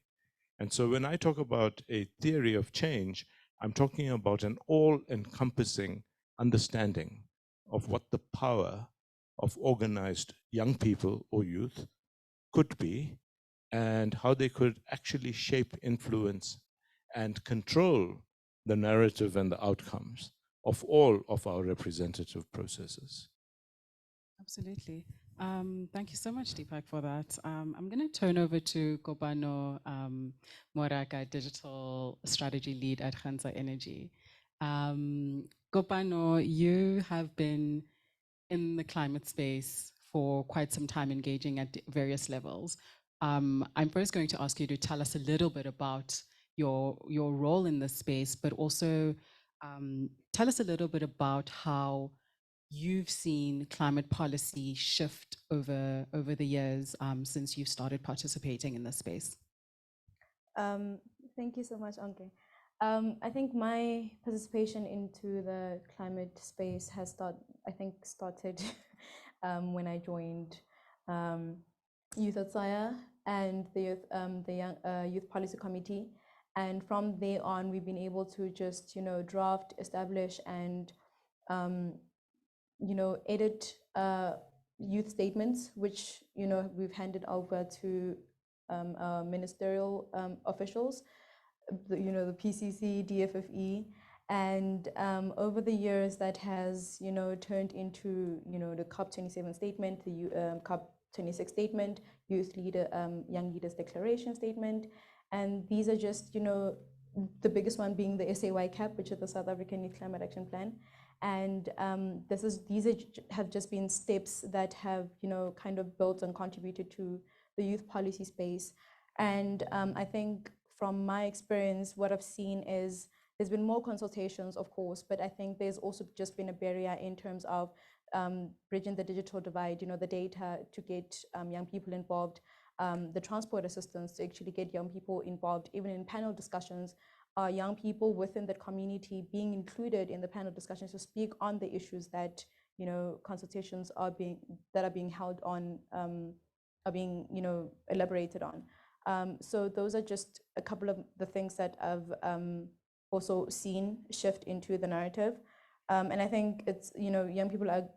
And so when I talk about a theory of change, I'm talking about an all-encompassing understanding of what the power of organized young people or youth could be, and how they could actually shape, influence, and control the narrative and the outcomes of all of our representative processes. Absolutely. Thank you so much, Deepak, for that. I'm going to turn over to Kopano Moraka, Digital Strategy Lead at Hansa Energy. Kopano, you have been in the climate space for quite some time, engaging at various levels. I'm first going to ask you to tell us a little bit about your role in this space, but also tell us a little bit about how you've seen climate policy shift over the years since you've started participating in this space. Thank you so much, Anke. I think my participation into the climate space has started when I joined Youth at SIA and the Youth Policy Committee. And from there on, we've been able to just, draft, establish, and edit youth statements, which we've handed over to ministerial officials, the PCC, DFFE, and over the years that has turned into the COP27 statement, the COP26 statement, Young Leaders Declaration statement, and these are just the biggest one being the SAY CAP, which is the South African Youth Climate Action Plan. And these have just been steps that have kind of built and contributed to the youth policy space. And I think from my experience, what I've seen is there's been more consultations, of course, but I think there's also just been a barrier in terms of bridging the digital divide, the data to get young people involved, the transport assistance to actually get young people involved, even in panel discussions. Young people within the community being included in the panel discussions to speak on the issues that consultations are being held on, are being elaborated on. So those are just a couple of the things that I've also seen shift into the narrative, and I think it's young people are,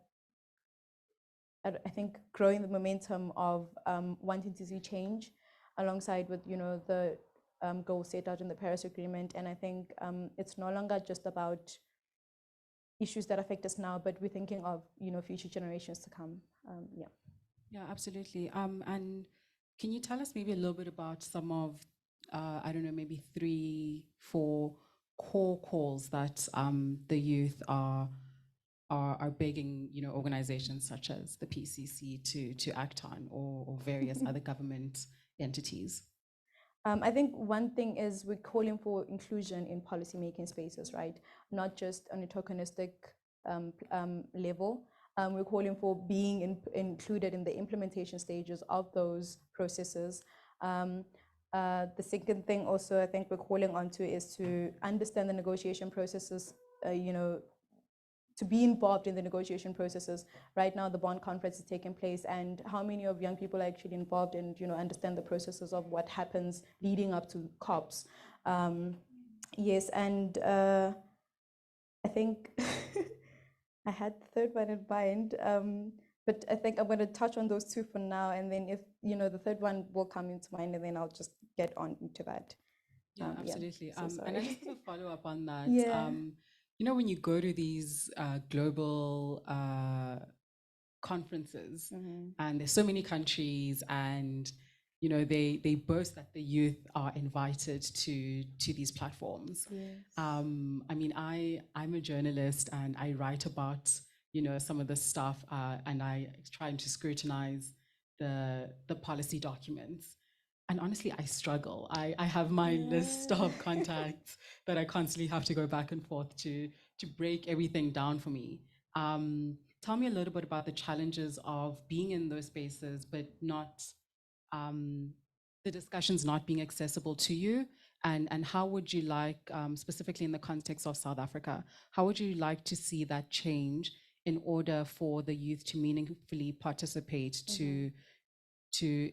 I think, growing the momentum of wanting to see change alongside with the goals set out in the Paris Agreement. And I think it's no longer just about issues that affect us now, but we're thinking of future generations to come. Yeah, absolutely. And can you tell us maybe a little bit about some of I don't know, maybe 3-4 core calls that the youth are begging organizations such as the PCC to act on, or various other government entities? I think one thing is we're calling for inclusion in policymaking spaces, right? Not just on a tokenistic level. We're calling for being included in the implementation stages of those processes. The second thing also I think we're calling on to is to understand the negotiation processes, to be involved in the negotiation processes. Right now, the Bonn conference is taking place, and how many of young people are actually involved and understand the processes of what happens leading up to COPs. Yes, and I think I had the third one in mind, but I think I'm going to touch on those two for now, and then if the third one will come into mind, and then I'll just get on into that. Yeah, absolutely. So and I just want to follow up on that. Yeah. When you go to these global conferences, and there's so many countries, and they boast that the youth are invited to these platforms. Yes. I mean, I'm a journalist, and I write about some of the stuff, and I trying to scrutinize the policy documents. And honestly, I struggle. I have my list of contacts that I constantly have to go back and forth to break everything down for me. Tell me a little bit about the challenges of being in those spaces, but not the discussions not being accessible to you, and how would you like, specifically in the context of South Africa, how would you like to see that change in order for the youth to meaningfully participate to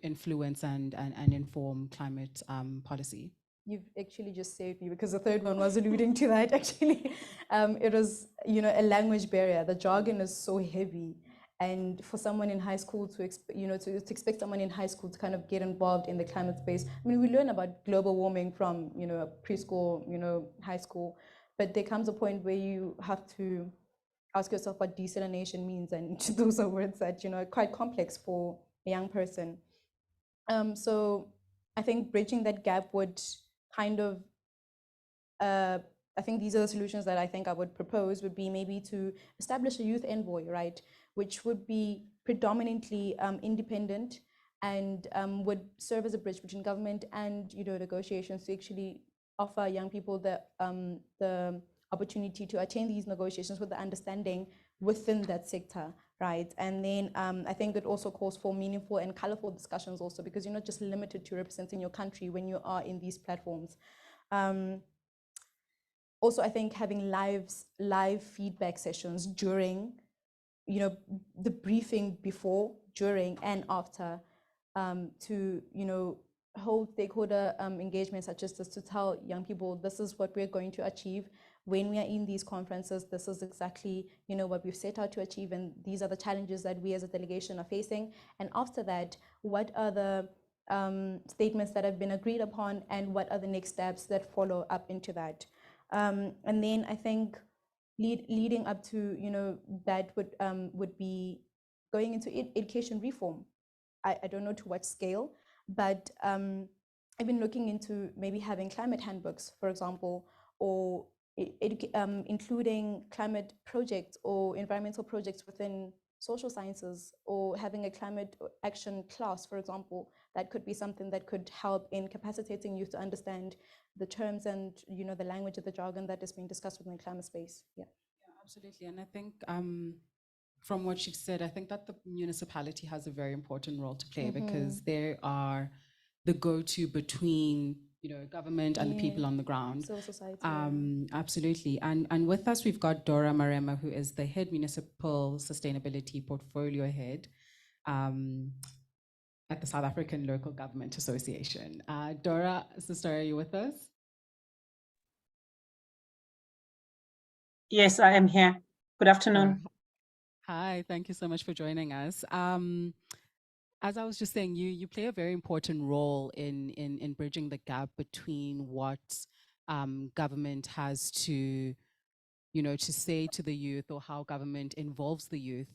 influence and inform climate policy? You've actually just saved me, because the third one was alluding to that actually. It was, a language barrier. The jargon is so heavy. And for someone in high school to expect someone in high school to kind of get involved in the climate space. I mean, we learn about global warming from, preschool, high school, but there comes a point where you have to ask yourself what desalination means. And those are words that, are quite complex for a young person. So I think bridging that gap would kind of, I think these are the solutions that I think I would propose, would be maybe to establish a youth envoy, right, which would be predominantly independent and would serve as a bridge between government and negotiations, to actually offer young people the opportunity to attend these negotiations with the understanding within that sector, right? And then I think it also calls for meaningful and colorful discussions also, because you're not just limited to representing your country when you are in these platforms. Also, I think having live feedback sessions during, the briefing before, during, and after, to, hold stakeholder engagement such as this, to tell young people, this is what we're going to achieve when we are in these conferences. This is exactly, what we've set out to achieve, and these are the challenges that we as a delegation are facing. And after that, what are the statements that have been agreed upon, and what are the next steps that follow up into that? And then I think leading up to, that would be going into education reform. I don't know to what scale, but I've been looking into maybe having climate handbooks, for example, or including climate projects or environmental projects within social sciences, or having a climate action class, for example. That could be something that could help in capacitating youth to understand the terms and the language of the jargon that is being discussed within the climate space. Yeah, absolutely. And I think from what you've said, I think that the municipality has a very important role to play, because they are the go-to between government and the people on the ground. Civil society. Absolutely. And with us, we've got Dora Marema, who is the head municipal sustainability portfolio head at the South African Local Government Association. Dora, sister, are you with us? Yes, I am here. Good afternoon. Hi, thank you so much for joining us. As I was just saying, you play a very important role in bridging the gap between what government has to, to say to the youth, or how government involves the youth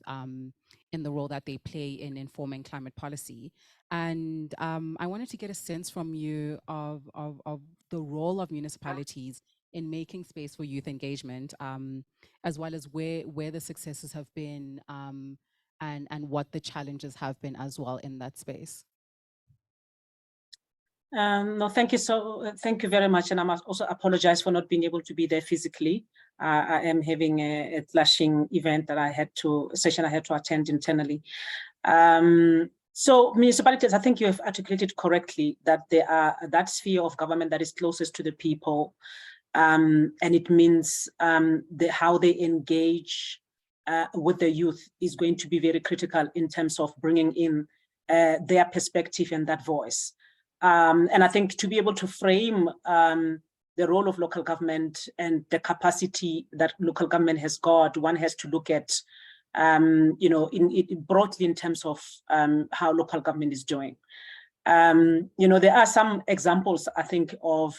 in the role that they play in informing climate policy. And I wanted to get a sense from you of the role of municipalities in making space for youth engagement, as well as where the successes have been, and what the challenges have been as well in that space. No, thank you very much. And I must also apologize for not being able to be there physically. I am having a clashing event that session I had to attend internally. So municipalities, I think you have articulated correctly that there are that sphere of government that is closest to the people. And it means how they engage with the youth is going to be very critical in terms of bringing in their perspective and that voice. And I think to be able to frame the role of local government and the capacity that local government has got, one has to look at, broadly in terms of how local government is doing. There are some examples, I think, of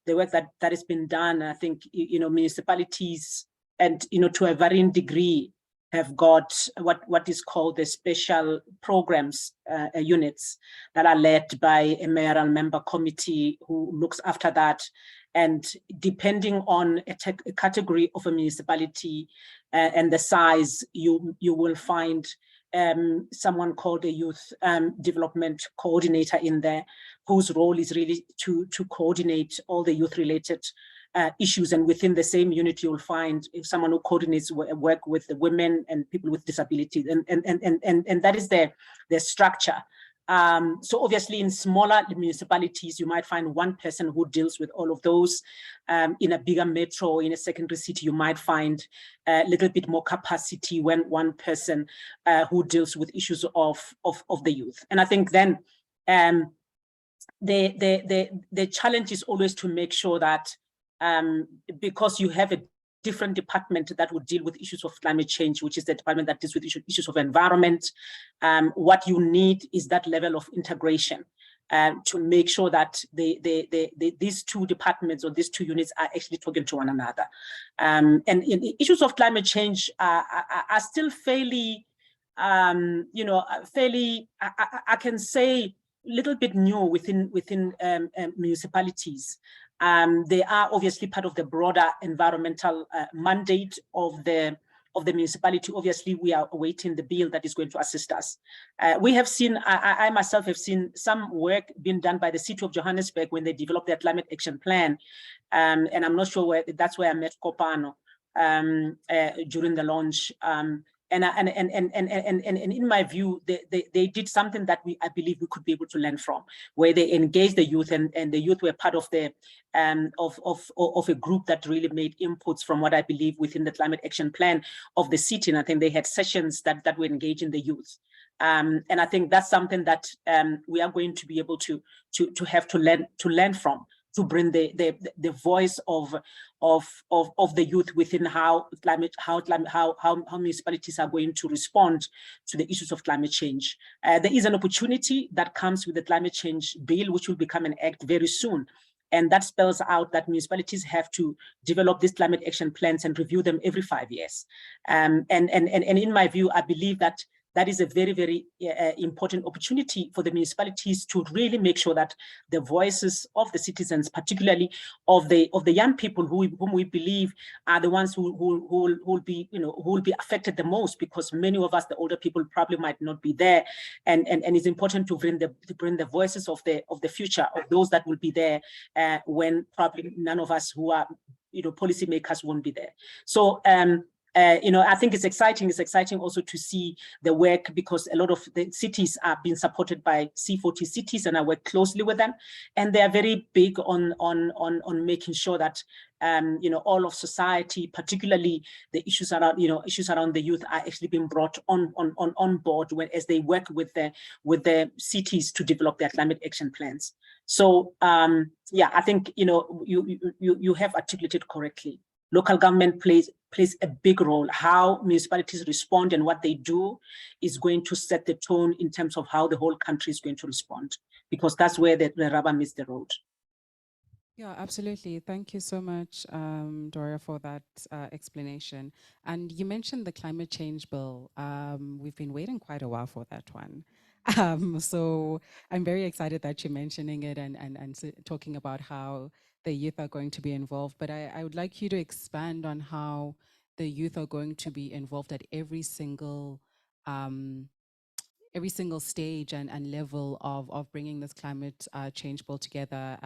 the work that has been done. I think, municipalities and, to a varying degree, have got what is called the special programs units that are led by a mayoral member committee who looks after that. And depending on a category of a municipality and the size, you will find someone called a youth development coordinator in there, whose role is really to coordinate all the youth-related issues, and within the same unit you'll find someone who coordinates work with the women and people with disabilities, and that is their structure. So obviously in smaller municipalities, you might find one person who deals with all of those. In a bigger metro, in a secondary city, you might find a little bit more capacity when one person who deals with issues of the youth. And I think then the challenge is always to make sure that because you have a different department that would deal with issues of climate change, which is the department that deals with issues of environment. What you need is that level of integration to make sure that these two departments or these two units are actually talking to one another. And issues of climate change are still fairly, fairly, I can say, a little bit new within municipalities. They are obviously part of the broader environmental mandate of the municipality. Obviously, we are awaiting the bill that is going to assist us. We have seen, I myself have seen some work being done by the City of Johannesburg when they developed their climate action plan. And I'm not sure that's where I met Kopano during the launch. And in my view, they did something that I believe we could be able to learn from, where they engaged the youth, and the youth were part of the of a group that really made inputs from what I believe within the climate action plan of the city. And I think they had sessions that were engaging the youth. And I think that's something that we are going to be able to have to learn from, to bring the voice of the youth within how municipalities are going to respond to the issues of climate change. There is an opportunity that comes with the climate change bill, which will become an act very soon. And that spells out that municipalities have to develop these climate action plans and review them every 5 years. And in my view, I believe that that is a very, very important opportunity for the municipalities to really make sure that the voices of the citizens, particularly of the young people whom we believe are the ones who will be affected the most, because many of us, the older people, probably might not be there, and it's important to bring the voices of the future, of those that will be there when probably none of us who are policymakers won't be there. So I think it's exciting. It's exciting also to see the work, because a lot of the cities are being supported by C40 cities, and I work closely with them, and they are very big on making sure that all of society, particularly the issues around the youth, are actually being brought on board as they work with the cities to develop their climate action plans. So yeah, I think you have articulated correctly. Local government plays a big role. How municipalities respond and what they do is going to set the tone in terms of how the whole country is going to respond, because that's where the rubber meets the road. Yeah, absolutely. Thank you so much, Doria, for that explanation. And you mentioned the climate change bill. We've been waiting quite a while for that one. So I'm very excited that you're mentioning it and talking about how the youth are going to be involved. But I would like you to expand on how the youth are going to be involved at every single stage and level of bringing this climate change bill together,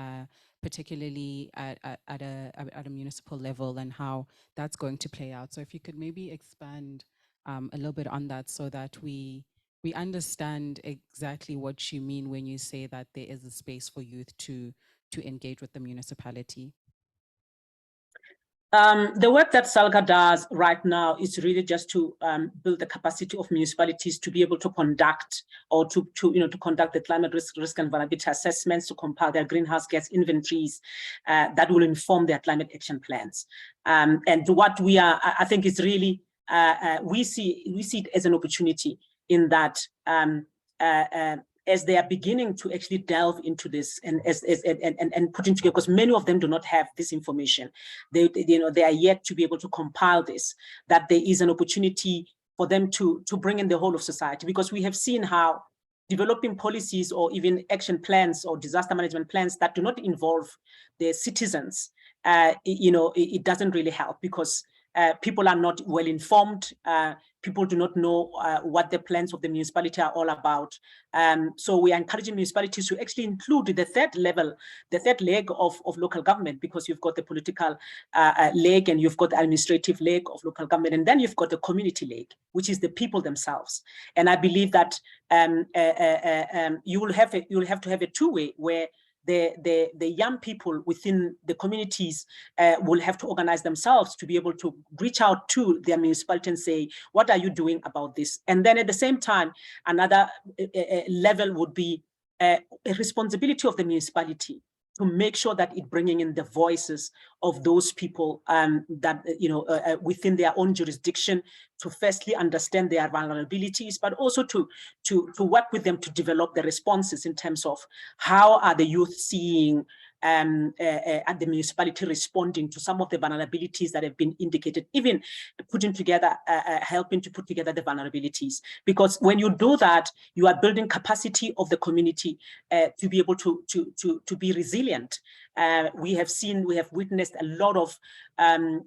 particularly at a municipal level, and how that's going to play out. So if you could maybe expand a little bit on that, so that we understand exactly what you mean when you say that there is a space for youth to engage with the municipality. The work that SALGA does right now is really just to build the capacity of municipalities to be able to conduct, or to conduct the climate risk and vulnerability assessments, to compile their greenhouse gas inventories that will inform their climate action plans. And what we are, I think, is really we see it as an opportunity, in that as they are beginning to actually delve into this and putting together, because many of them do not have this information. They are yet to be able to compile this, that there is an opportunity for them to bring in the whole of society, because we have seen how developing policies or even action plans or disaster management plans that do not involve the citizens, it doesn't really help, because people are not well informed. People do not know what the plans of the municipality are all about. So we are encouraging municipalities to actually include the third leg of local government, because you've got the political leg, and you've got the administrative leg of local government, and then you've got the community leg, which is the people themselves. And I believe that you will have to have a two-way, where the young people within the communities will have to organize themselves to be able to reach out to their municipality and say, what are you doing about this? And then at the same time, another level would be a responsibility of the municipality to make sure that it bringing in the voices of those people that, within their own jurisdiction, to firstly understand their vulnerabilities, but also to work with them to develop the responses in terms of how are the youth seeing at the municipality responding to some of the vulnerabilities that have been indicated, even putting together, helping to put together the vulnerabilities. Because when you do that, you are building capacity of the community to be able to be resilient. We have witnessed a lot of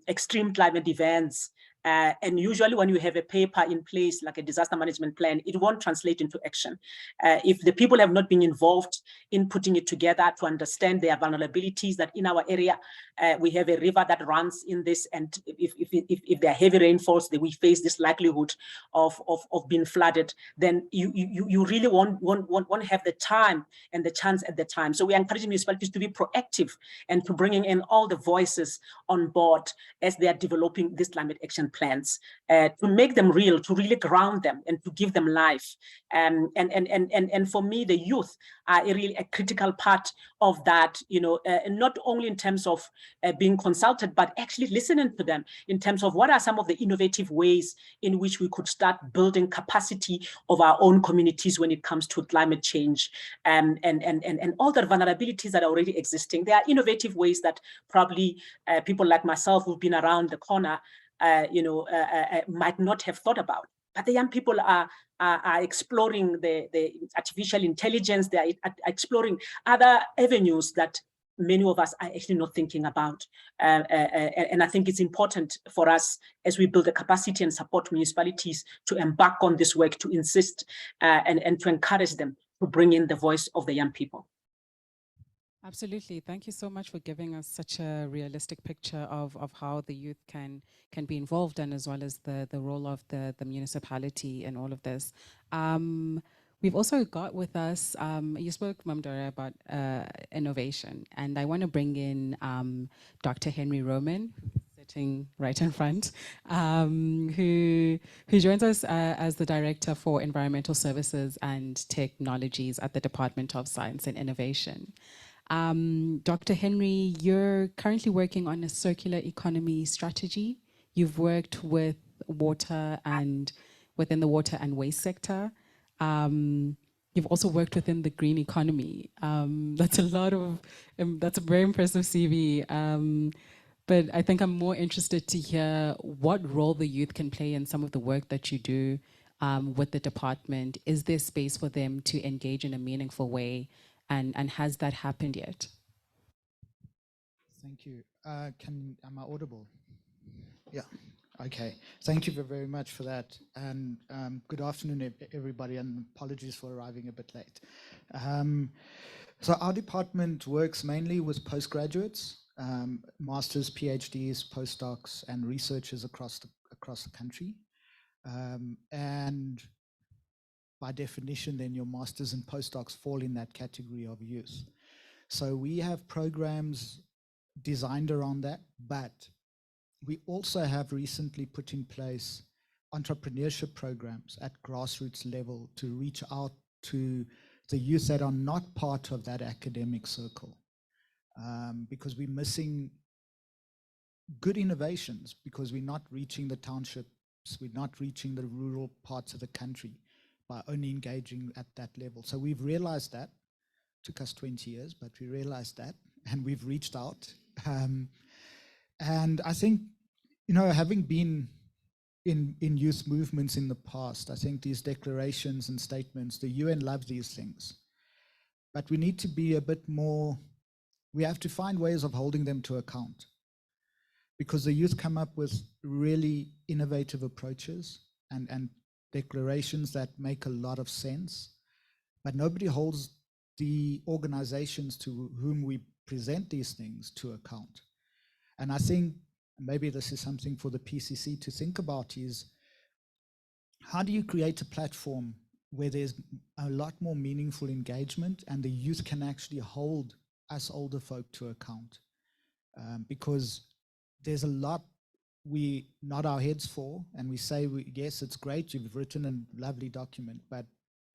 extreme climate events. And usually when you have a paper in place, like a disaster management plan, it won't translate into action. If the people have not been involved in putting it together to understand their vulnerabilities, that in our area, we have a river that runs in this, and if there are heavy rainfalls, that we face this likelihood of being flooded, then you really won't have the time and the chance at the time. So we are encouraging municipalities to be proactive and to bringing in all the voices on board as they are developing this climate action plans, to make them real, to really ground them and to give them life. And for me, the youth are really a critical part of that, not only in terms of being consulted, but actually listening to them in terms of what are some of the innovative ways in which we could start building capacity of our own communities when it comes to climate change, and all the vulnerabilities that are already existing. There are innovative ways that probably people like myself who've been around the corner might not have thought about. But the young people are exploring the artificial intelligence. They are exploring other avenues that many of us are actually not thinking about. And I think it's important for us, as we build the capacity and support municipalities, to embark on this work, to insist and to encourage them to bring in the voice of the young people. Absolutely. Thank you so much for giving us such a realistic picture of how the youth can be involved, and as well as the role of the municipality in all of this. We've also got with us, you spoke, Mam Dora, about innovation, and I want to bring in Dr. Henry Roman, sitting right in front, who joins us as the Director for Environmental Services and Technologies at the Department of Science and Innovation. Dr. Henry, you're currently working on a circular economy strategy. You've worked with water and within the water and waste sector. You've also worked within the green economy. That's a lot of, that's a very impressive CV. But I think I'm more interested to hear what role the youth can play in some of the work that you do with the department. Is there space for them to engage in a meaningful way? And has that happened yet? Thank you. Am I audible? Yeah. Okay. Thank you very much for that. And good afternoon, everybody, and apologies for arriving a bit late. So our department works mainly with postgraduates, masters, PhDs, postdocs, and researchers across the country. And by definition, then your masters and postdocs fall in that category of youth. So we have programs designed around that, but we also have recently put in place entrepreneurship programs at grassroots level to reach out to the youth that are not part of that academic circle, because we're missing good innovations, because we're not reaching the townships, we're not reaching the rural parts of the country by only engaging at that level. So we've realized that. Took us 20 years, but we realized that, and we've reached out. And I think, having been in youth movements in the past, I think these declarations and statements, the UN loves these things, but we need to be a bit more, we have to find ways of holding them to account. because the youth come up with really innovative approaches and declarations that make a lot of sense, but nobody holds the organizations to whom we present these things to account. And I think maybe this is something for the PCC to think about, is how do you create a platform where there's a lot more meaningful engagement and the youth can actually hold us older folk to account? Because there's a lot we nod our heads for, and we say, yes, it's great, you've written a lovely document, but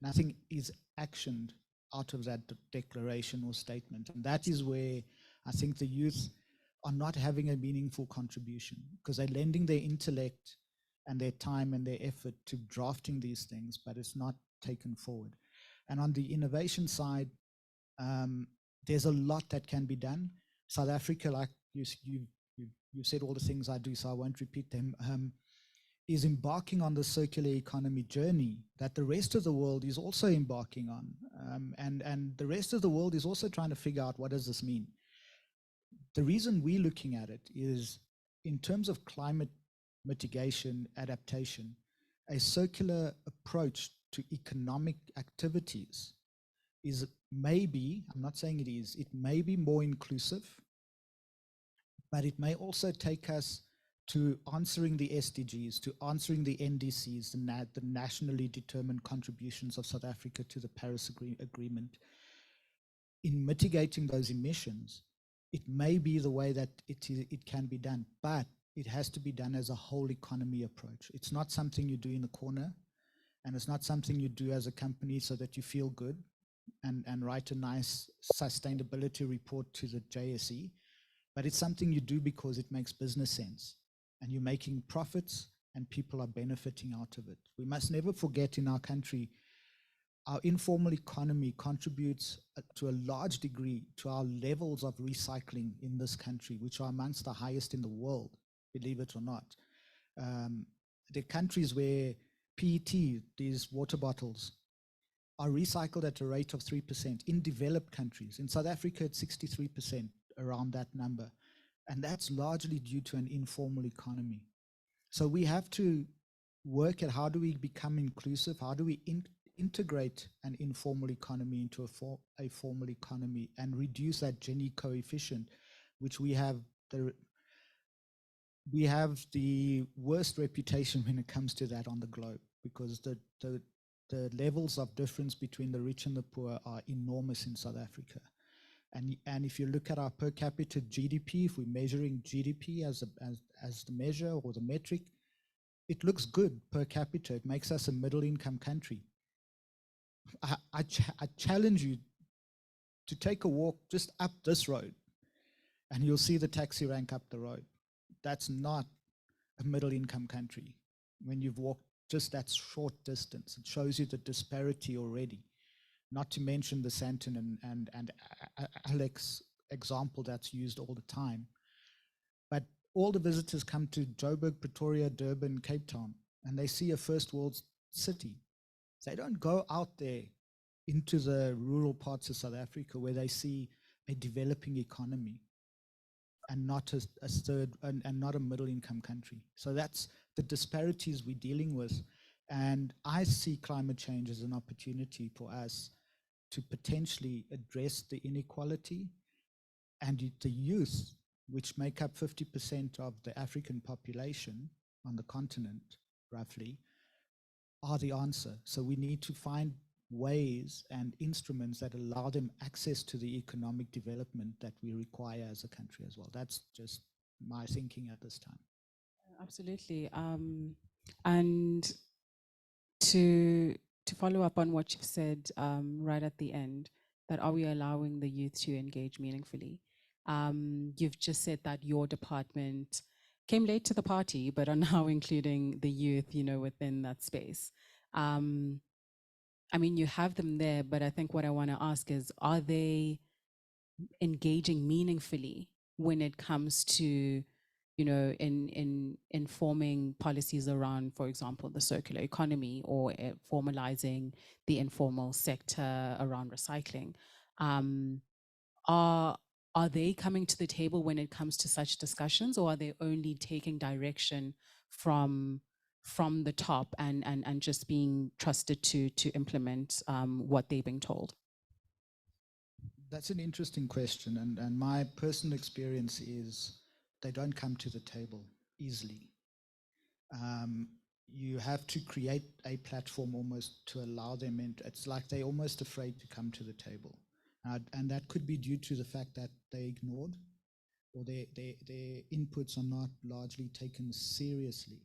nothing is actioned out of that declaration or statement. And that is where I think the youth are not having a meaningful contribution, because they're lending their intellect and their time and their effort to drafting these things, but it's not taken forward. And on the innovation side, there's a lot that can be done. South Africa, like you've said all the things I do, so I won't repeat them, is embarking on the circular economy journey that the rest of the world is also embarking on. And the rest of the world is also trying to figure out, what does this mean? The reason we're looking at it is, in terms of climate mitigation, adaptation, a circular approach to economic activities is maybe, I'm not saying it is, it may be more inclusive, but it may also take us to answering the SDGs, to answering the NDCs, the nationally determined contributions of South Africa to the Paris Agreement. In mitigating those emissions, it may be the way that it can be done, but it has to be done as a whole economy approach. It's not something you do in the corner, and it's not something you do as a company so that you feel good and write a nice sustainability report to the JSE, but it's something you do because it makes business sense, and you're making profits and people are benefiting out of it. We must never forget, in our country, our informal economy contributes to a large degree to our levels of recycling in this country, which are amongst the highest in the world, believe it or not. The countries where PET, these water bottles, are recycled at a rate of 3%. In developed countries, in South Africa, it's 63%, around that number. And that's largely due to an informal economy. So we have to work at, how do we become inclusive? How do we integrate an informal economy into a formal economy and reduce that Gini coefficient, which we have the worst reputation when it comes to that on the globe, because the levels of difference between the rich and the poor are enormous in South Africa. And if you look at our per capita GDP, if we're measuring GDP as the measure or the metric, it looks good per capita. It makes us a middle income country. I challenge you to take a walk just up this road and you'll see the taxi rank up the road. That's not a middle income country. When you've walked just that short distance, it shows you the disparity already. Not to mention the Santon and Alex example that's used all the time. But all the visitors come to Joburg, Pretoria, Durban, Cape Town, and they see a first world city. They don't go out there into the rural parts of South Africa where they see a developing economy and not a third and not a middle income country. So that's the disparities we're dealing with. And I see climate change as an opportunity for us to potentially address the inequality, and the youth, which make up 50% of the African population on the continent, roughly, are the answer. So we need to find ways and instruments that allow them access to the economic development that we require as a country as well. That's just my thinking at this time. Absolutely. And to follow up on what you've said right at the end, that are we allowing the youth to engage meaningfully? You've just said that your department came late to the party, but are now including the youth, within that space. I mean, you have them there, but I think what I want to ask is, are they engaging meaningfully when it comes to, in informing policies around, for example, the circular economy, or formalizing the informal sector around recycling? are they coming to the table when it comes to such discussions, or are they only taking direction from the top and just being trusted to implement what they're being told? That's an interesting question, and my personal experience is they don't come to the table easily. You have to create a platform almost to allow them in. It's like they're almost afraid to come to the table. And that could be due to the fact that they ignored, or their inputs are not largely taken seriously.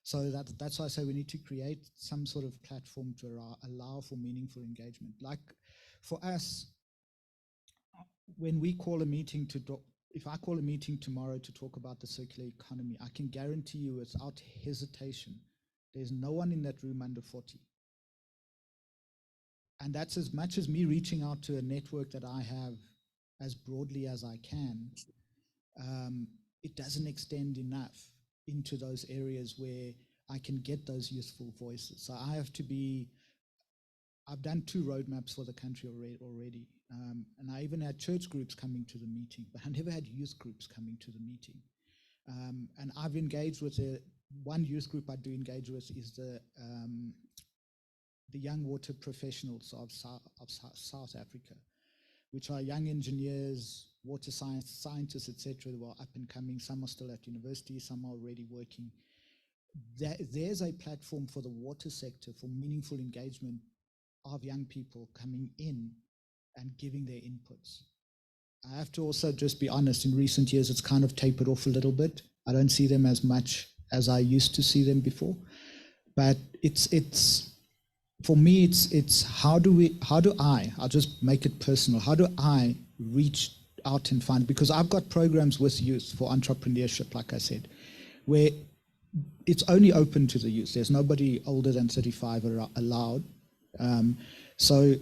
So that's why I say we need to create some sort of platform to allow for meaningful engagement. Like for us, when we call a meeting if I call a meeting tomorrow to talk about the circular economy, I can guarantee you without hesitation, there's no one in that room under 40. And that's as much as me reaching out to a network that I have as broadly as I can. It doesn't extend enough into those areas where I can get those useful voices. So I have to be, I've done 2 roadmaps for the country already. And I even had church groups coming to the meeting, but I never had youth groups coming to the meeting. And I've engaged with one youth group I do engage with is the young water professionals of South Africa, which are young engineers, water scientists, etc., who are up and coming. Some are still at university, some are already working. There's a platform for the water sector for meaningful engagement of young people coming in and giving their inputs. I have to also just be honest, in recent years, it's kind of tapered off a little bit. I don't see them as much as I used to see them before. But for me, it's I'll just make it personal. How do I reach out and find, because I've got programs with youth for entrepreneurship, like I said, where it's only open to the youth. There's nobody older than 35 allowed. So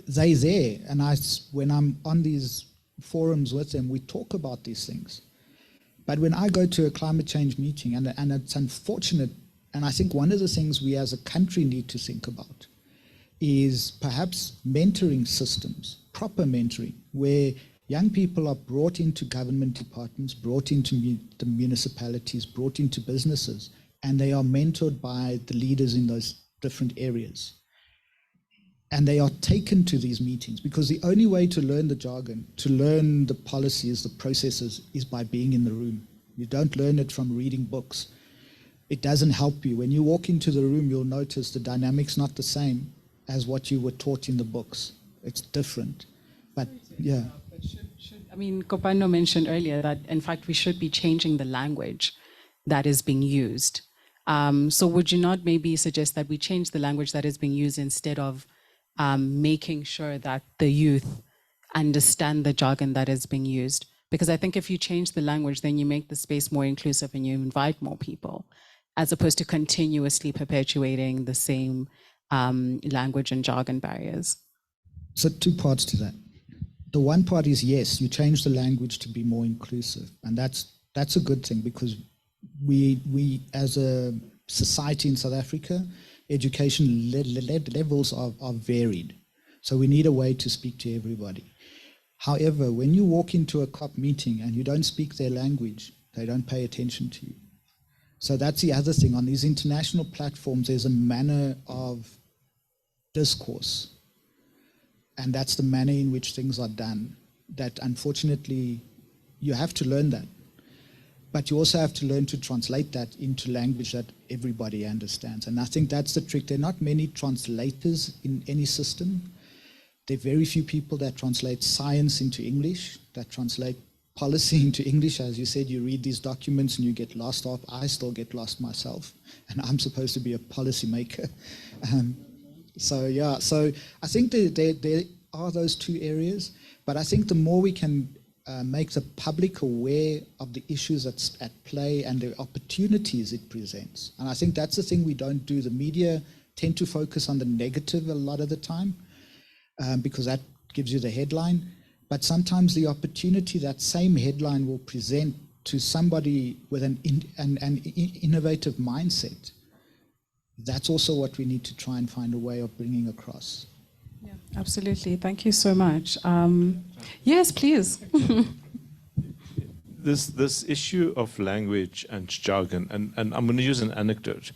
they're there, and when I'm on these forums with them, we talk about these things. But when I go to a climate change meeting, and it's unfortunate, and I think one of the things we as a country need to think about is perhaps mentoring systems, proper mentoring, where young people are brought into government departments, brought into the municipalities, brought into businesses, and they are mentored by the leaders in those different areas. And they are taken to these meetings, because the only way to learn the jargon, to learn the policies, the processes, is by being in the room. You don't learn it from reading books. It doesn't help you. When you walk into the room, you'll notice the dynamic's not the same as what you were taught in the books. It's different. But yeah. I mean, Kopano mentioned earlier that, in fact, we should be changing the language that is being used. So would you not maybe suggest that we change the language that is being used instead of making sure that the youth understand the jargon that is being used? Because I think if you change the language, then you make the space more inclusive and you invite more people, as opposed to continuously perpetuating the same language and jargon barriers. So 2 parts to that. The one part is, yes, you change the language to be more inclusive. And that's a good thing, because we as a society in South Africa, education levels are varied. So we need a way to speak to everybody. However, when you walk into a COP meeting and you don't speak their language, they don't pay attention to you. So that's the other thing. On these international platforms, there's a manner of discourse. And that's the manner in which things are done, that unfortunately you have to learn that. But you also have to learn to translate that into language that everybody understands. And I think that's the trick. There are not many translators in any system. There are very few people that translate science into English, that translate policy into English. As you said, you read these documents and you get lost off. I still get lost myself, and I'm supposed to be a policy maker. So yeah, so I think there are those 2 areas, but I think the more we can make the public aware of the issues that's at play and the opportunities it presents. And I think that's the thing we don't do. The media tend to focus on the negative a lot of the time, because that gives you the headline. But sometimes the opportunity that same headline will present to somebody with an innovative mindset, that's also what we need to try and find a way of bringing across. Yeah, absolutely. Thank you so much. Yes, please. This issue of language and jargon, and I'm going to use an anecdote.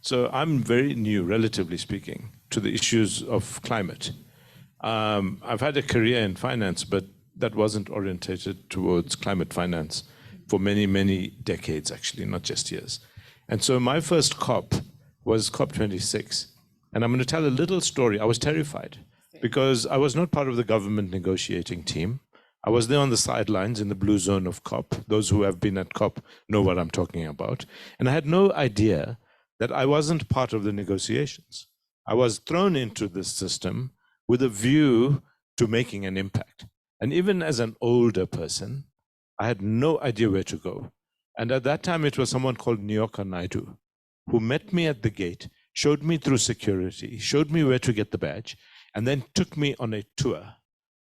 So I'm very new, relatively speaking, to the issues of climate. I've had a career in finance, but that wasn't orientated towards climate finance for many, many decades, actually, not just years. And so my first COP was COP26. And I'm going to tell a little story. I was terrified because I was not part of the government negotiating team. I was there on the sidelines in the blue zone of COP. Those who have been at COP know what I'm talking about. And I had no idea that I wasn't part of the negotiations. I was thrown into this system with a view to making an impact. And even as an older person, I had no idea where to go. And at that time, it was someone called Nyoka Naidu, who met me at the gate, showed me through security, showed me where to get the badge, and then took me on a tour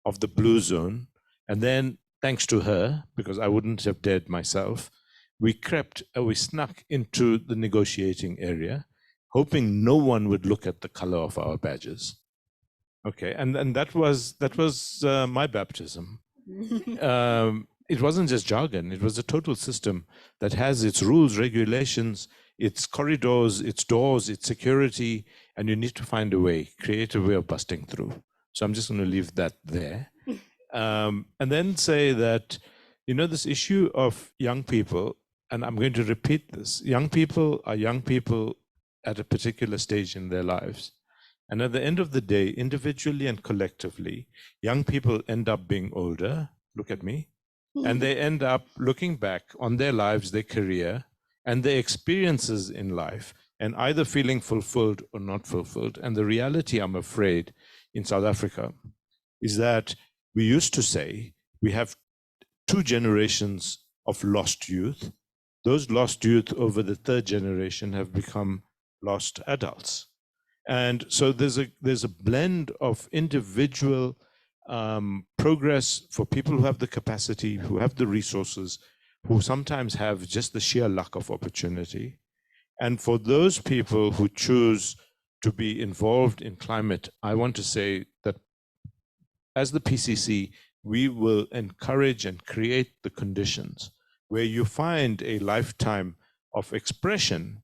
of the blue zone. And then, thanks to her, because I wouldn't have dared myself, we snuck into the negotiating area, hoping no one would look at the color of our badges. Okay, and that was my baptism. It wasn't just jargon, it was a total system that has its rules, regulations, its corridors, its doors, its security, and you need to find a way, create a way of busting through. So I'm just going to leave that there. And then say that, you know, this issue of young people, and I'm going to repeat this, young people are young people at a particular stage in their lives. And at the end of the day, individually and collectively, young people end up being older, look at me, and they end up looking back on their lives, their career, and their experiences in life, and either feeling fulfilled or not fulfilled. And the reality, I'm afraid, in South Africa is that we used to say we have 2 generations of lost youth. Those lost youth over the 3rd generation have become lost adults. And so there's a blend of individual progress for people who have the capacity, who have the resources, who sometimes have just the sheer lack of opportunity. And for those people who choose to be involved in climate, I want to say that as the PCC, we will encourage and create the conditions where you find a lifetime of expression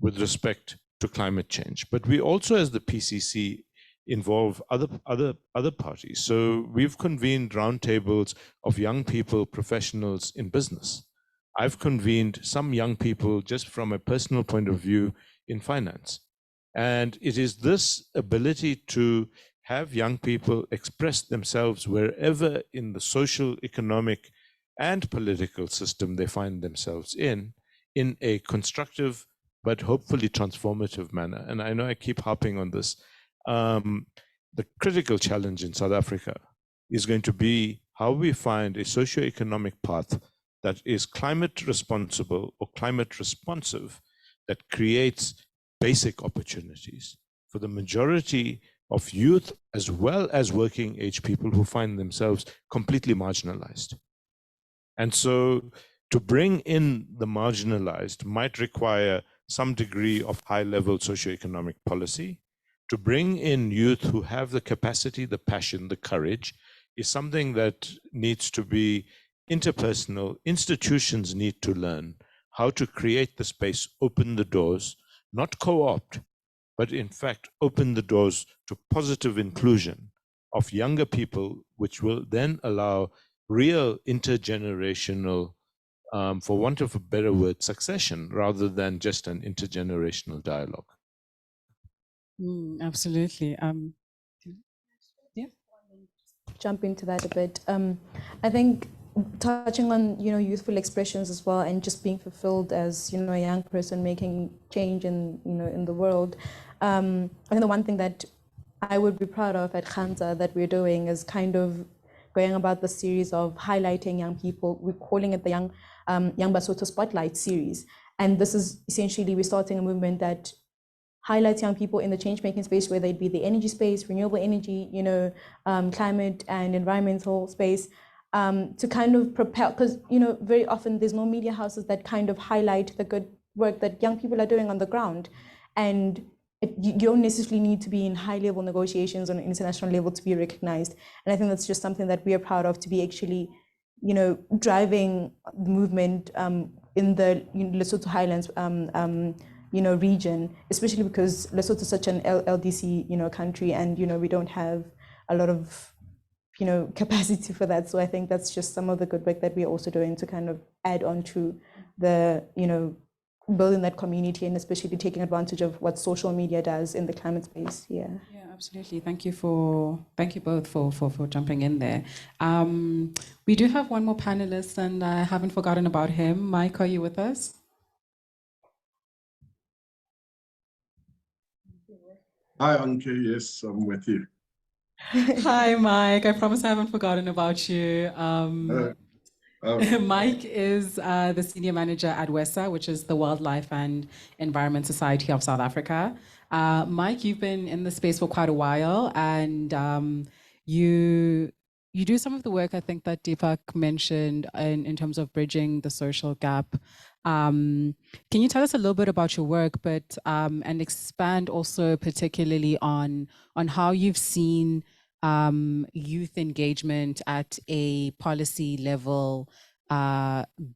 with respect to climate change. But we also, as the PCC, involve other parties. So we've convened roundtables of young people, professionals in business. I've convened some young people just from a personal point of view in finance. And it is this ability to have young people express themselves wherever in the social, economic, and political system they find themselves in a constructive but hopefully transformative manner. And I know I keep harping on this. The critical challenge in South Africa is going to be how we find a socio-economic path that is climate responsible or climate responsive, that creates basic opportunities for the majority of youth as well as working age people who find themselves completely marginalized. And so to bring in the marginalized might require some degree of high-level socioeconomic policy. To bring in youth who have the capacity, the passion, the courage is something that needs to be interpersonal. Institutions need to learn how to create the space, open the doors, not co-opt, but in fact, open the doors to positive inclusion of younger people, which will then allow real intergenerational, for want of a better word, succession, rather than just an intergenerational dialogue. Absolutely. Yeah. Jump into that a bit. I think touching on youthful expressions as well, and just being fulfilled as a young person making change in in the world. I think the one thing that I would be proud of at Khanza that we're doing is kind of going about the series of highlighting young people. We're calling it the Young Basotho Spotlight series, and this is essentially we're starting a movement that highlights young people in the change-making space, whether it be the energy space, renewable energy, climate and environmental space, to kind of propel, because very often there's no media houses that kind of highlight the good work that young people are doing on the ground. And you don't necessarily need to be in high-level negotiations on an international level to be recognized. And I think that's just something that we are proud of, to be actually, driving the movement in the Lesotho Highlands, region, especially because Lesotho is such an LDC, country, and we don't have a lot of capacity for that. So I think that's just some of the good work that we're also doing to kind of add on to the building that community, and especially taking advantage of what social media does in the climate space. Yeah, absolutely. Thank you both for jumping in there. We do have one more panelist, and I haven't forgotten about him. Mike, are you with us? Hi, Anke. Yes, I'm with you. Hi, Mike. I promise I haven't forgotten about you. Mike is the senior manager at WESA, which is the Wildlife and Environment Society of South Africa. Mike, you've been in the space for quite a while, and you do some of the work I think that Deepak mentioned in terms of bridging the social gap. Can you tell us a little bit about your work, but and expand also particularly on how you've seen youth engagement at a policy level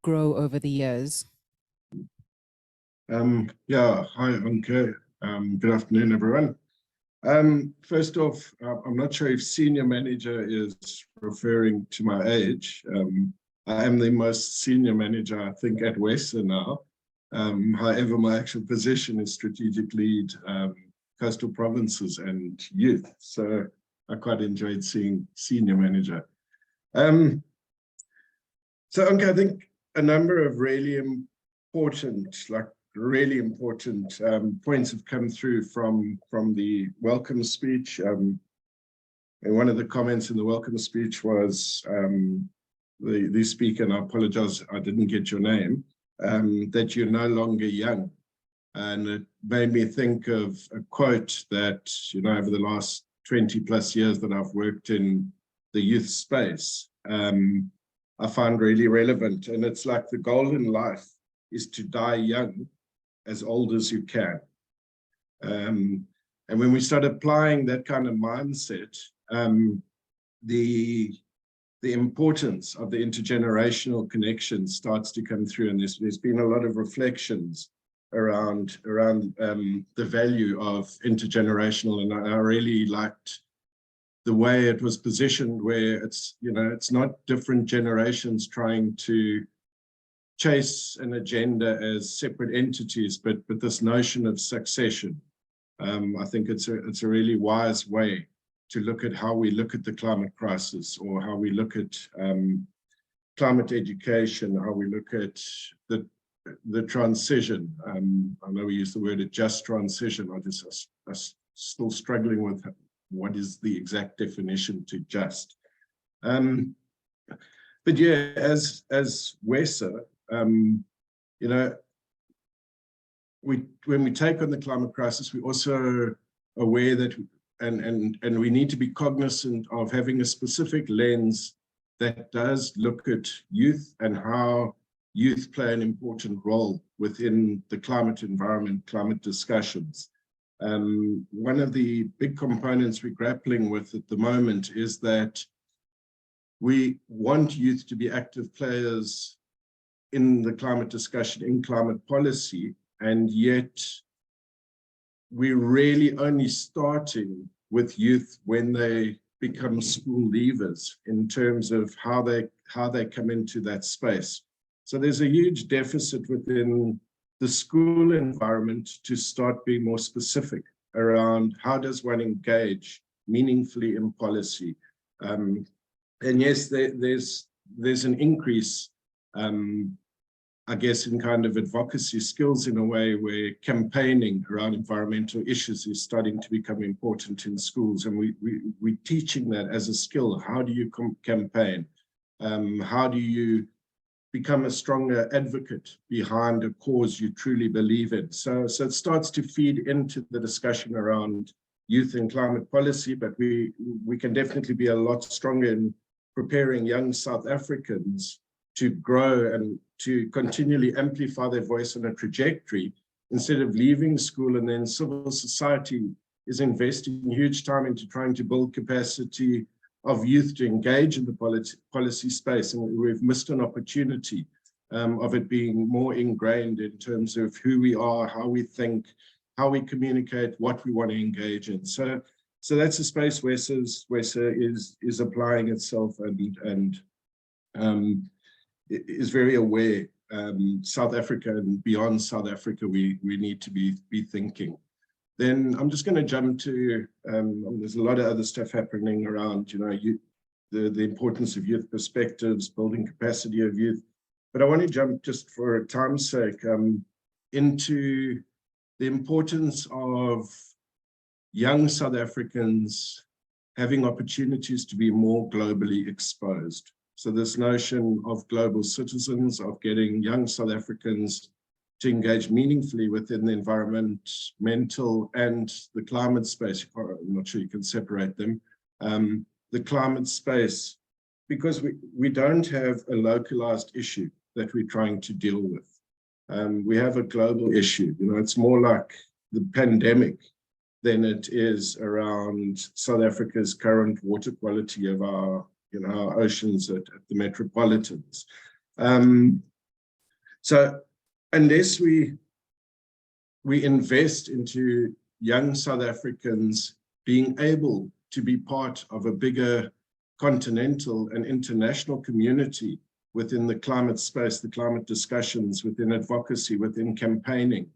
grow over the years? Yeah, hi, Anke. Good afternoon, everyone. First off, I'm not sure if senior manager is referring to my age. I am the most senior manager, I think, at WESA now. However, my actual position is strategic lead, coastal provinces and youth. So I quite enjoyed seeing senior manager. So Anke, I think a number of really important points have come through from the welcome speech. And one of the comments in the welcome speech was the speaker, and I apologize, I didn't get your name, that you're no longer young. And it made me think of a quote that, over the last 20 plus years that I've worked in the youth space, I find really relevant. And it's like the goal in life is to die young, as old as you can. And when we start applying that kind of mindset, the importance of the intergenerational connection starts to come through. And there's been a lot of reflections around the value of intergenerational. And I really liked the way it was positioned, where it's not different generations trying to chase an agenda as separate entities, but this notion of succession. I think it's a really wise way to look at how we look at the climate crisis, or how we look at climate education, how we look at the transition. I know we use the word a just transition. I'm still struggling with what is the exact definition to just. But yeah, as WESA, when we take on the climate crisis, we also are aware that, and we need to be cognizant of having a specific lens that does look at youth and how youth play an important role within the climate environment, climate discussions. One of the big components we're grappling with at the moment is that we want youth to be active players in the climate discussion, in climate policy, and yet we're really only starting with youth when they become school leavers in terms of how they come into that space. So there's a huge deficit within the school environment to start being more specific around how does one engage meaningfully in policy. And yes, there's an increase, I guess, in kind of advocacy skills in a way, where campaigning around environmental issues is starting to become important in schools. And we're teaching that as a skill. How do you campaign? How do you become a stronger advocate behind a cause you truly believe in? So it starts to feed into the discussion around youth and climate policy, but we can definitely be a lot stronger in preparing young South Africans to grow and to continually amplify their voice on a trajectory instead of leaving school, and then civil society is investing huge time into trying to build capacity of youth to engage in the policy space. And we've missed an opportunity of it being more ingrained in terms of who we are, how we think, how we communicate, what we want to engage in. So that's a space where WESA is applying itself and is very aware. South Africa and beyond South Africa, we need to be thinking. Then I'm just going to jump to, there's a lot of other stuff happening around, the importance of youth perspectives, building capacity of youth. But I want to jump, just for time's sake, into the importance of young South Africans having opportunities to be more globally exposed. So this notion of global citizens, of getting young South Africans to engage meaningfully within the environmental and the climate space. I'm not sure you can separate them. The climate space, because we don't have a localized issue that we're trying to deal with. We have a global issue. It's more like the pandemic than it is around South Africa's current water quality of our oceans at the metropolitans. So unless we invest into young South Africans being able to be part of a bigger continental and international community within the climate space, the climate discussions, within advocacy, within campaigning,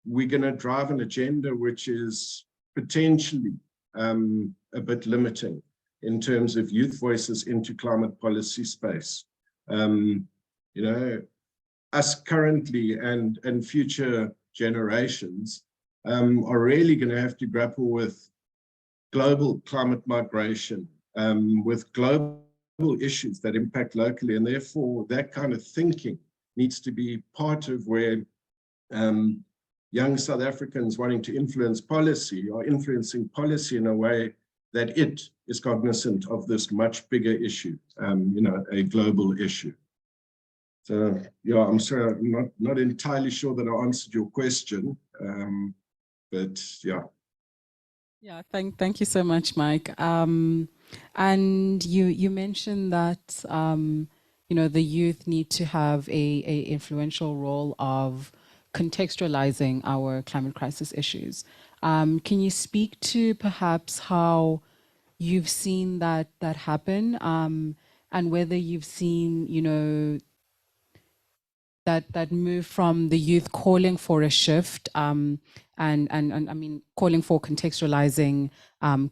we're going to drive an agenda which is potentially a bit limiting in terms of youth voices into climate policy space. Us currently and future generations are really going to have to grapple with global climate migration, with global issues that impact locally, and therefore that kind of thinking needs to be part of where young South Africans wanting to influence policy are influencing policy in a way that it is cognizant of this much bigger issue, a global issue. So, yeah, I'm sorry, I'm not entirely sure that I answered your question, but yeah. Yeah, thank you so much, Mike. And you mentioned that the youth need to have a influential role of contextualizing our climate crisis issues. Can you speak to perhaps how you've seen that happen, and whether you've seen that move from the youth calling for a shift, and I mean calling for contextualizing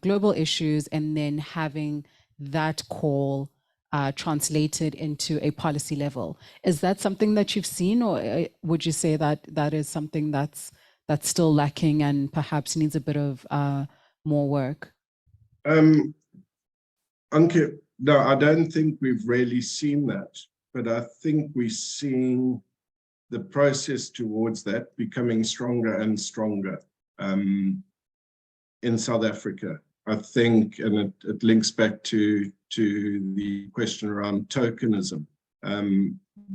global issues, and then having that call translated into a policy level. Is that something that you've seen, or would you say that that is something that's still lacking and perhaps needs a bit of more work? Anke, no, I don't think we've really seen that, but I think we're seeing the process towards that becoming stronger and stronger in South Africa. I think, and it links back to the question around tokenism.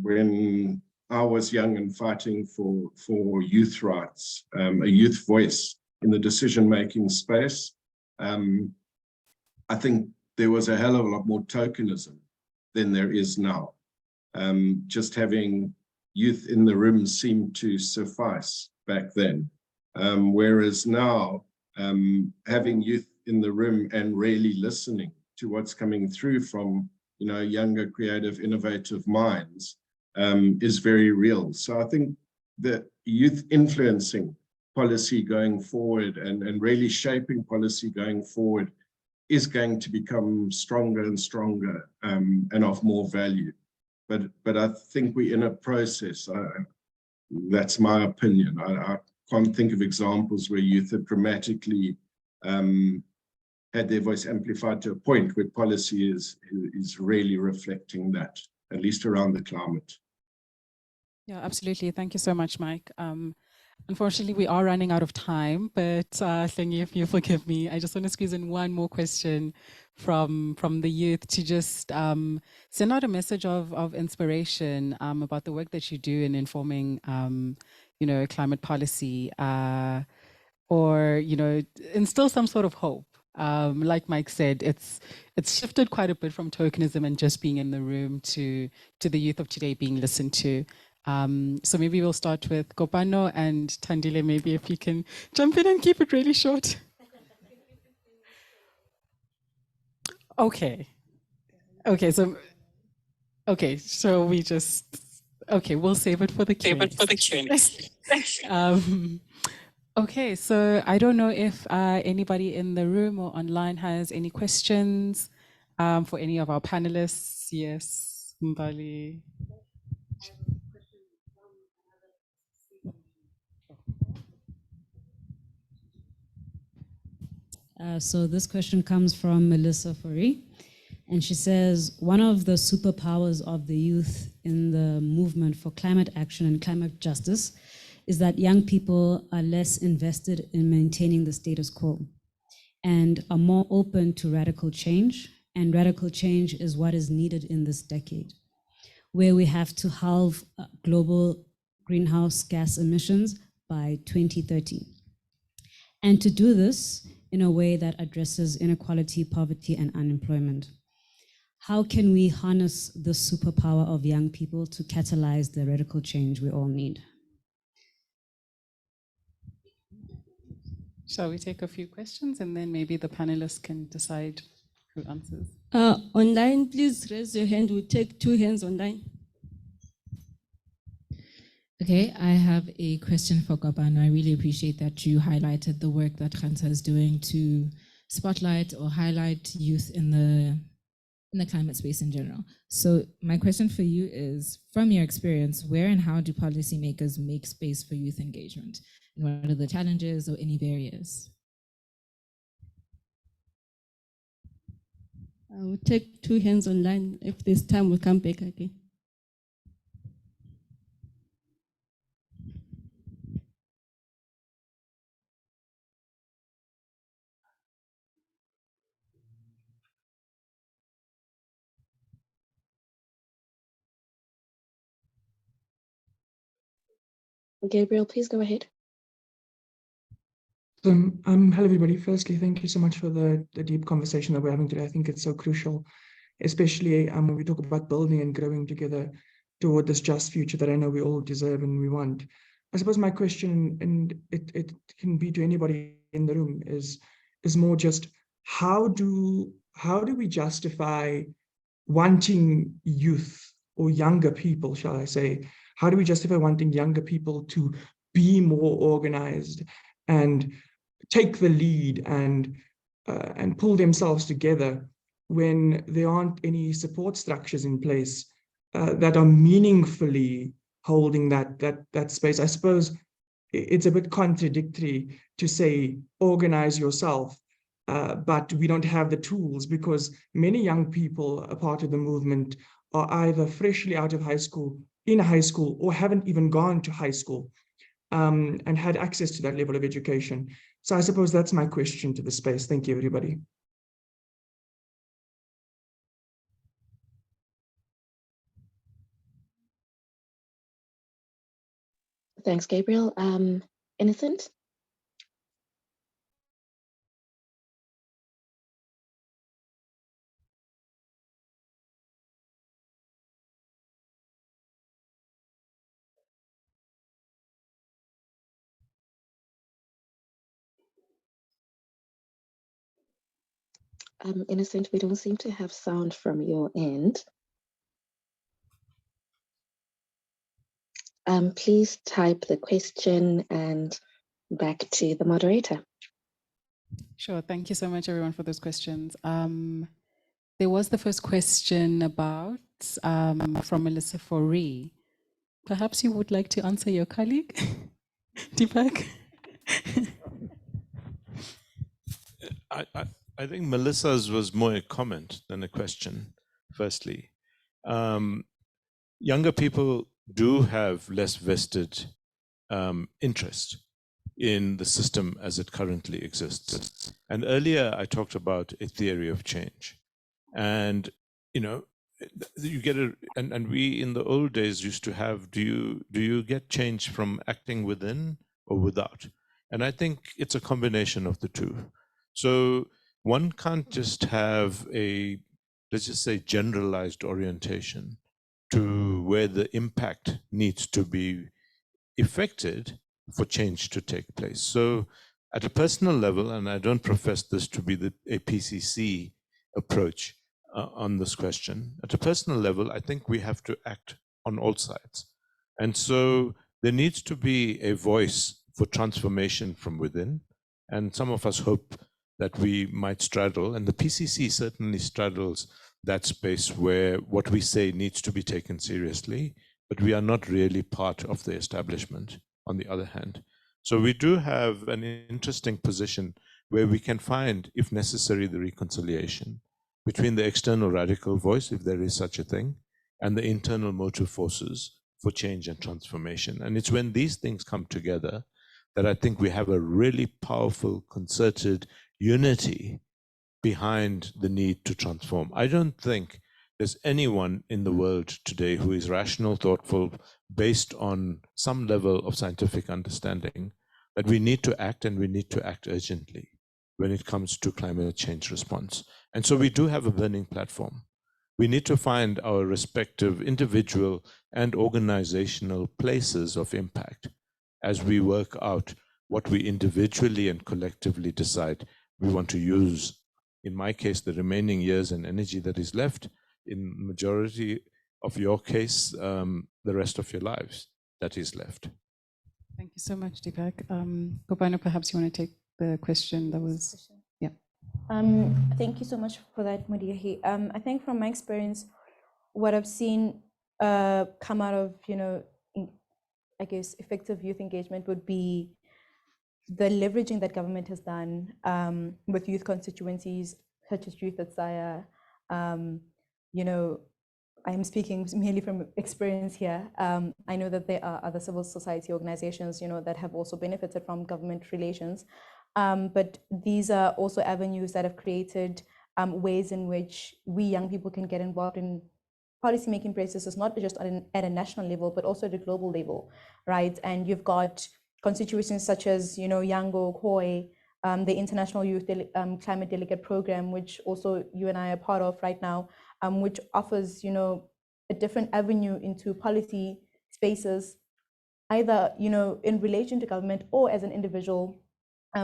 When I was young and fighting for youth rights, a youth voice in the decision-making space, I think there was a hell of a lot more tokenism than there is now. Just having youth in the room seemed to suffice back then. Whereas now, having youth in the room and really listening to what's coming through from younger, creative, innovative minds is very real. So I think that youth influencing policy going forward and really shaping policy going forward is going to become stronger and stronger and of more value. But I think we're in a process. That's my opinion. I can't think of examples where youth have dramatically had their voice amplified to a point where policy is really reflecting that, at least around the climate. Yeah, absolutely. Thank you so much, Mike. Unfortunately, we are running out of time, but Hlengi, if you forgive me, I just want to squeeze in one more question from the youth to just send out a message of inspiration about the work that you do in informing you know, climate policy, or, you know, instill some sort of hope. Like Mike said, it's shifted quite a bit from tokenism and just being in the room to the youth of today being listened to. So maybe we'll start with Kopano and Tandile, maybe if you can jump in and keep it really short. Okay. Okay, so we just, okay, we'll save it for the Q&A. Okay, so I don't know if anybody in the room or online has any questions for any of our panelists. Yes, Mbali. So this question comes from Melissa Fori, and she says, one of the superpowers of the youth in the movement for climate action and climate justice is that young people are less invested in maintaining the status quo and are more open to radical change. And radical change is what is needed in this decade, where we have to halve global greenhouse gas emissions by 2030. And to do this in a way that addresses inequality, poverty, and unemployment. How can we harness the superpower of young people to catalyze the radical change we all need? Shall we take a few questions and then maybe the panelists can decide who answers? Online, please raise your hand. We'll take 2 hands online. Okay, I have a question for Kopano. I really appreciate that you highlighted the work that Khansa is doing to spotlight or highlight youth in the climate space in general. So my question for you is, from your experience, where and how do policymakers make space for youth engagement? And what are the challenges or any barriers? I will take 2 hands online. If there's time, we'll come back again. Gabriel, please go ahead. Hello, everybody. Firstly, thank you so much for the deep conversation that we're having today. I think it's so crucial, especially when we talk about building and growing together toward this just future that I know we all deserve and we want. I suppose my question, and it can be to anybody in the room, is more just how do we justify wanting youth or younger people, shall I say, how do we justify wanting younger people to be more organized and take the lead and pull themselves together when there aren't any support structures in place that are meaningfully holding that space? I suppose it's a bit contradictory to say organize yourself, but we don't have the tools, because many young people, a part of the movement, are either freshly out of high school, in high school, or haven't even gone to high school and had access to that level of education. So I suppose that's my question to the space. Thank you, everybody. Thanks, Gabriel. Innocent? Innocent, we don't seem to have sound from your end. Please type the question and back to the moderator. Sure, thank you so much everyone for those questions. There was the first question about, from Melissa Fori. Perhaps you would like to answer your colleague, Deepak? I think Melissa's was more a comment than a question, firstly. Younger people do have less vested interest in the system as it currently exists. And earlier I talked about a theory of change. And, you know, you get a, and we in the old days used to have, do you get change from acting within or without? And I think it's a combination of the two. So one can't just have a, let's just say, generalized orientation to where the impact needs to be effected for change to take place. So at a personal level, and I don't profess this to be a PCC approach on this question, at a personal level, I think we have to act on all sides. And so there needs to be a voice for transformation from within. And some of us hope that we might straddle, and the PCC certainly straddles that space where what we say needs to be taken seriously, but we are not really part of the establishment, on the other hand. So we do have an interesting position where we can find, if necessary, the reconciliation between the external radical voice, if there is such a thing, and the internal motive forces for change and transformation. And it's when these things come together that I think we have a really powerful, concerted unity behind the need to transform. I don't think there's anyone in the world today who is rational, thoughtful, based on some level of scientific understanding that we need to act, and we need to act urgently when it comes to climate change response. And so we do have a burning platform. We need to find our respective individual and organizational places of impact as we work out what we individually and collectively decide we want to use. In my case, the remaining years and energy that is left, in majority of your case, the rest of your lives that is left. Thank you so much, Deepak. Kopano, perhaps you want to take the question that was, yeah. Thank you so much for that, Mudiahi. I think from my experience, what I've seen come out of, I guess, effective youth engagement would be the leveraging that government has done with youth constituencies, such as Youth at SIA. I'm speaking merely from experience here. I know that there are other civil society organizations, that have also benefited from government relations. But these are also avenues that have created ways in which we young people can get involved in policymaking processes, not just at a national level, but also at a global level, right? And you've got constituencies such as, Yango, Khoi, the International Youth Climate Delegate Program, which also you and I are part of right now, which offers, a different avenue into policy spaces, either, in relation to government or as an individual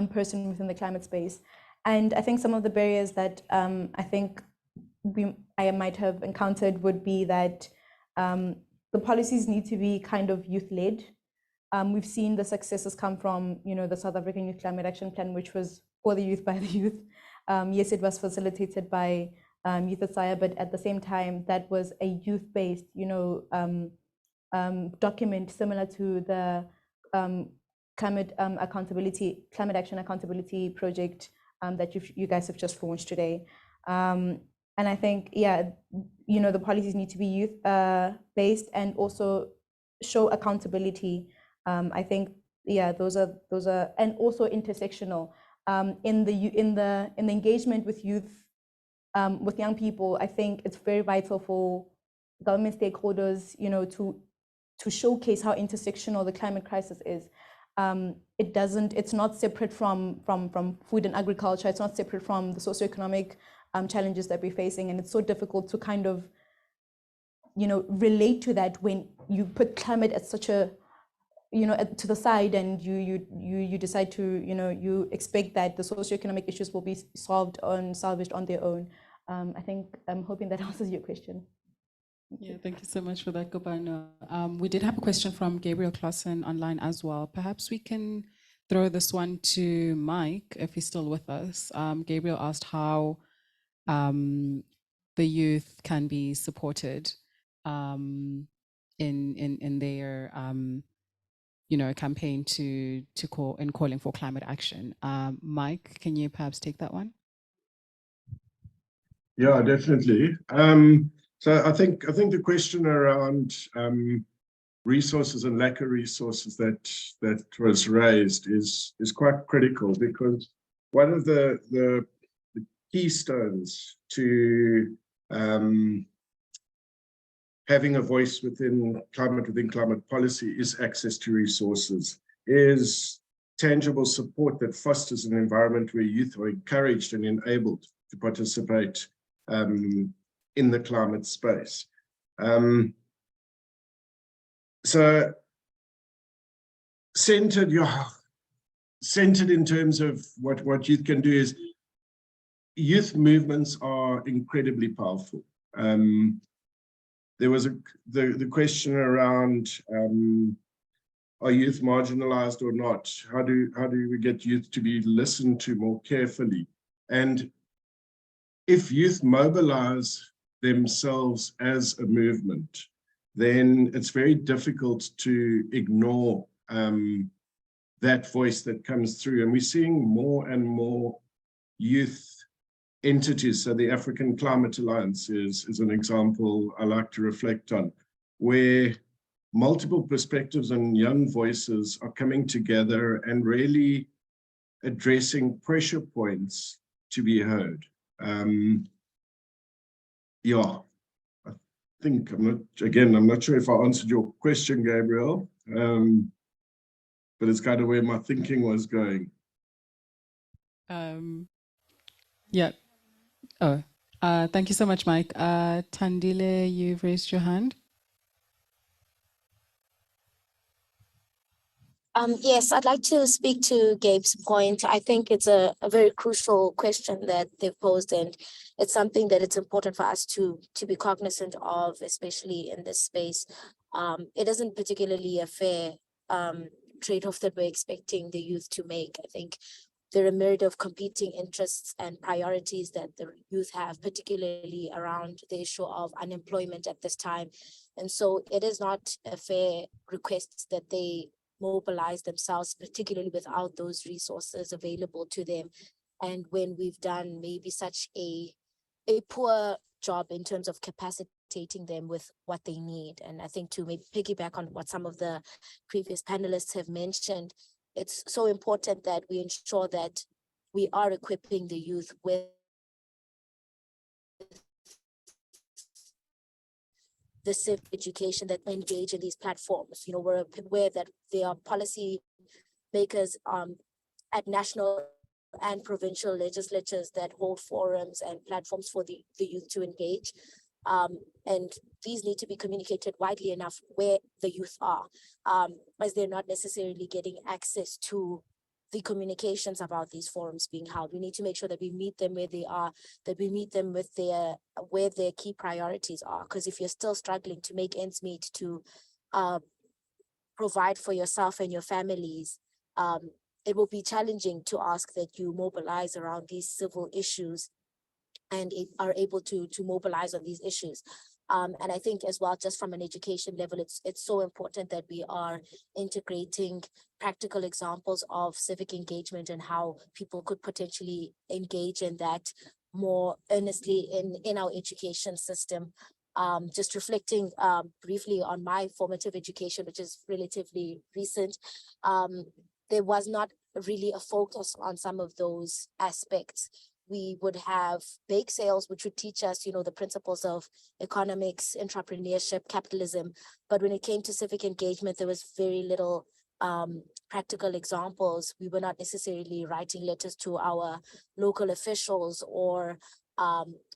person within the climate space. And I think some of the barriers that I think I might have encountered would be that the policies need to be kind of youth-led. We've seen the successes come from, the South African Youth Climate Action Plan, which was for the youth by the youth. Yes, it was facilitated by Youth at SIA, but at the same time, that was a youth-based, document similar to the climate action accountability project that you guys have just launched today. And I think, the policies need to be youth-based and also show accountability. I think, those are, and also intersectional. In the engagement with youth, with young people, I think it's very vital for government stakeholders, to showcase how intersectional the climate crisis is. It's not separate from food and agriculture. It's not separate from the socioeconomic challenges that we're facing, and it's so difficult to kind of, relate to that when you put climate at such a, to the side, and you decide to, you expect that the socioeconomic issues will be salvaged on their own. I think I'm hoping that answers your question. Yeah, thank you so much for that, Kopano. We did have a question from Gabriel Clausen online as well. Perhaps we can throw this one to Mike, if he's still with us. Gabriel asked how the youth can be supported in their campaign calling for climate action. Mike, can you perhaps take that one? Yeah, definitely. So I think the question around resources and lack of resources that was raised is quite critical, because one of the keystones to having a voice within climate policy is access to resources, is tangible support that fosters an environment where youth are encouraged and enabled to participate in the climate space. So centered in terms of what youth can do is, youth movements are incredibly powerful. There was the question around, are youth marginalized or not? How do we get youth to be listened to more carefully? And if youth mobilize themselves as a movement, then it's very difficult to ignore that voice that comes through. And we're seeing more and more youth entities. So the African Climate Alliance is an example I like to reflect on, where multiple perspectives and young voices are coming together and really addressing pressure points to be heard. Yeah, I think I'm not sure if I answered your question, Gabriel, but it's kind of where my thinking was going. Yeah. Oh, thank you so much, Mike. Tandile, you've raised your hand. Yes, I'd like to speak to Gabe's point. I think it's a very crucial question that they've posed, and it's something that it's important for us to be cognizant of, especially in this space. It isn't particularly a fair trade-off that we're expecting the youth to make. I think there are a myriad of competing interests and priorities that the youth have, particularly around the issue of unemployment at this time. And so it is not a fair request that they mobilize themselves, particularly without those resources available to them. And when we've done maybe such a poor job in terms of capacitating them with what they need. And I think to maybe piggyback on what some of the previous panelists have mentioned, it's so important that we ensure that we are equipping the youth with the civic education that engage in these platforms. You know, we're aware that there are policy makers at national and provincial legislatures that hold forums and platforms for the youth to engage. And these need to be communicated widely enough where the youth are, as they're not necessarily getting access to the communications about these forums being held. We need to make sure that we meet them where they are, that we meet them with where their key priorities are. Because if you're still struggling to make ends meet, to provide for yourself and your families, it will be challenging to ask that you mobilize around these civil issues and are able to mobilize on these issues. And I think as well, just from an education level, it's so important that we are integrating practical examples of civic engagement and how people could potentially engage in that more earnestly in our education system. Just reflecting briefly on my formative education, which is relatively recent, there was not really a focus on some of those aspects. We would have bake sales, which would teach us, you know, the principles of economics, entrepreneurship, capitalism. But when it came to civic engagement, there was very little practical examples. We were not necessarily writing letters to our local officials or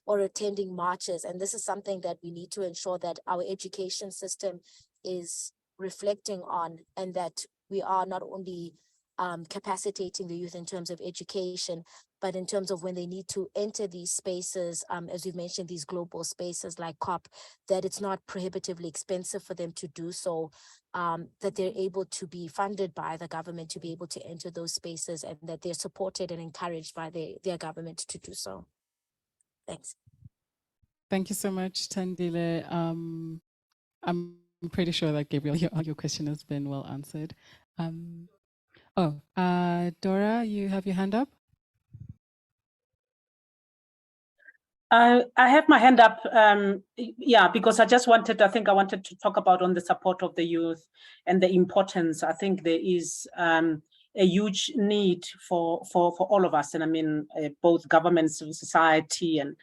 attending marches. And this is something that we need to ensure that our education system is reflecting on, and that we are not only capacitating the youth in terms of education, but in terms of when they need to enter these spaces, as we've mentioned, these global spaces like COP, that it's not prohibitively expensive for them to do so, that they're able to be funded by the government to be able to enter those spaces, and that they're supported and encouraged by their government to do so. Thanks. Thank you so much, Tandile. I'm pretty sure that, Gabriel, your question has been well answered. Dora, you have your hand up? I have my hand up, yeah, because I wanted to talk about on the support of the youth and the importance. I think there is a huge need for all of us, and I mean both government, civil society, and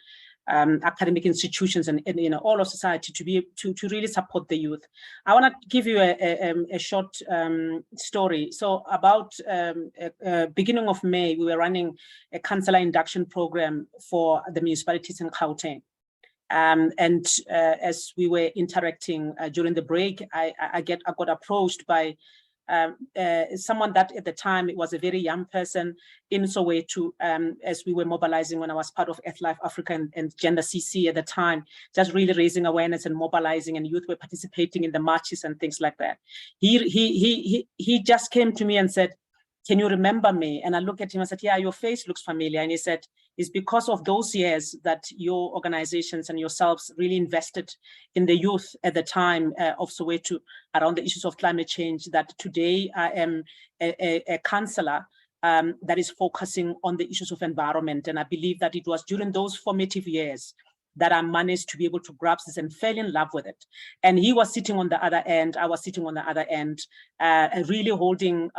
academic institutions and all of society to really support the youth. I want to give you a short story. So about beginning of May, we were running a councillor induction program for the municipalities in Gauteng. As we were interacting during the break, I got approached by someone that at the time it was a very young person in Soweto, as we were mobilizing when I was part of Earth Life Africa and Gender CC at the time, just really raising awareness and mobilizing, and youth were participating in the marches and things like that. He just came to me and said, "Can you remember me?" And I looked at him and said, "Yeah, your face looks familiar." And he said, "It's because of those years that your organizations and yourselves really invested in the youth at the time of Soweto around the issues of climate change, that today I am a councillor that is focusing on the issues of environment. And I believe that it was during those formative years that I managed to be able to grasp this and fell in love with it." And he was sitting on the other end, I was sitting on the other end, really holding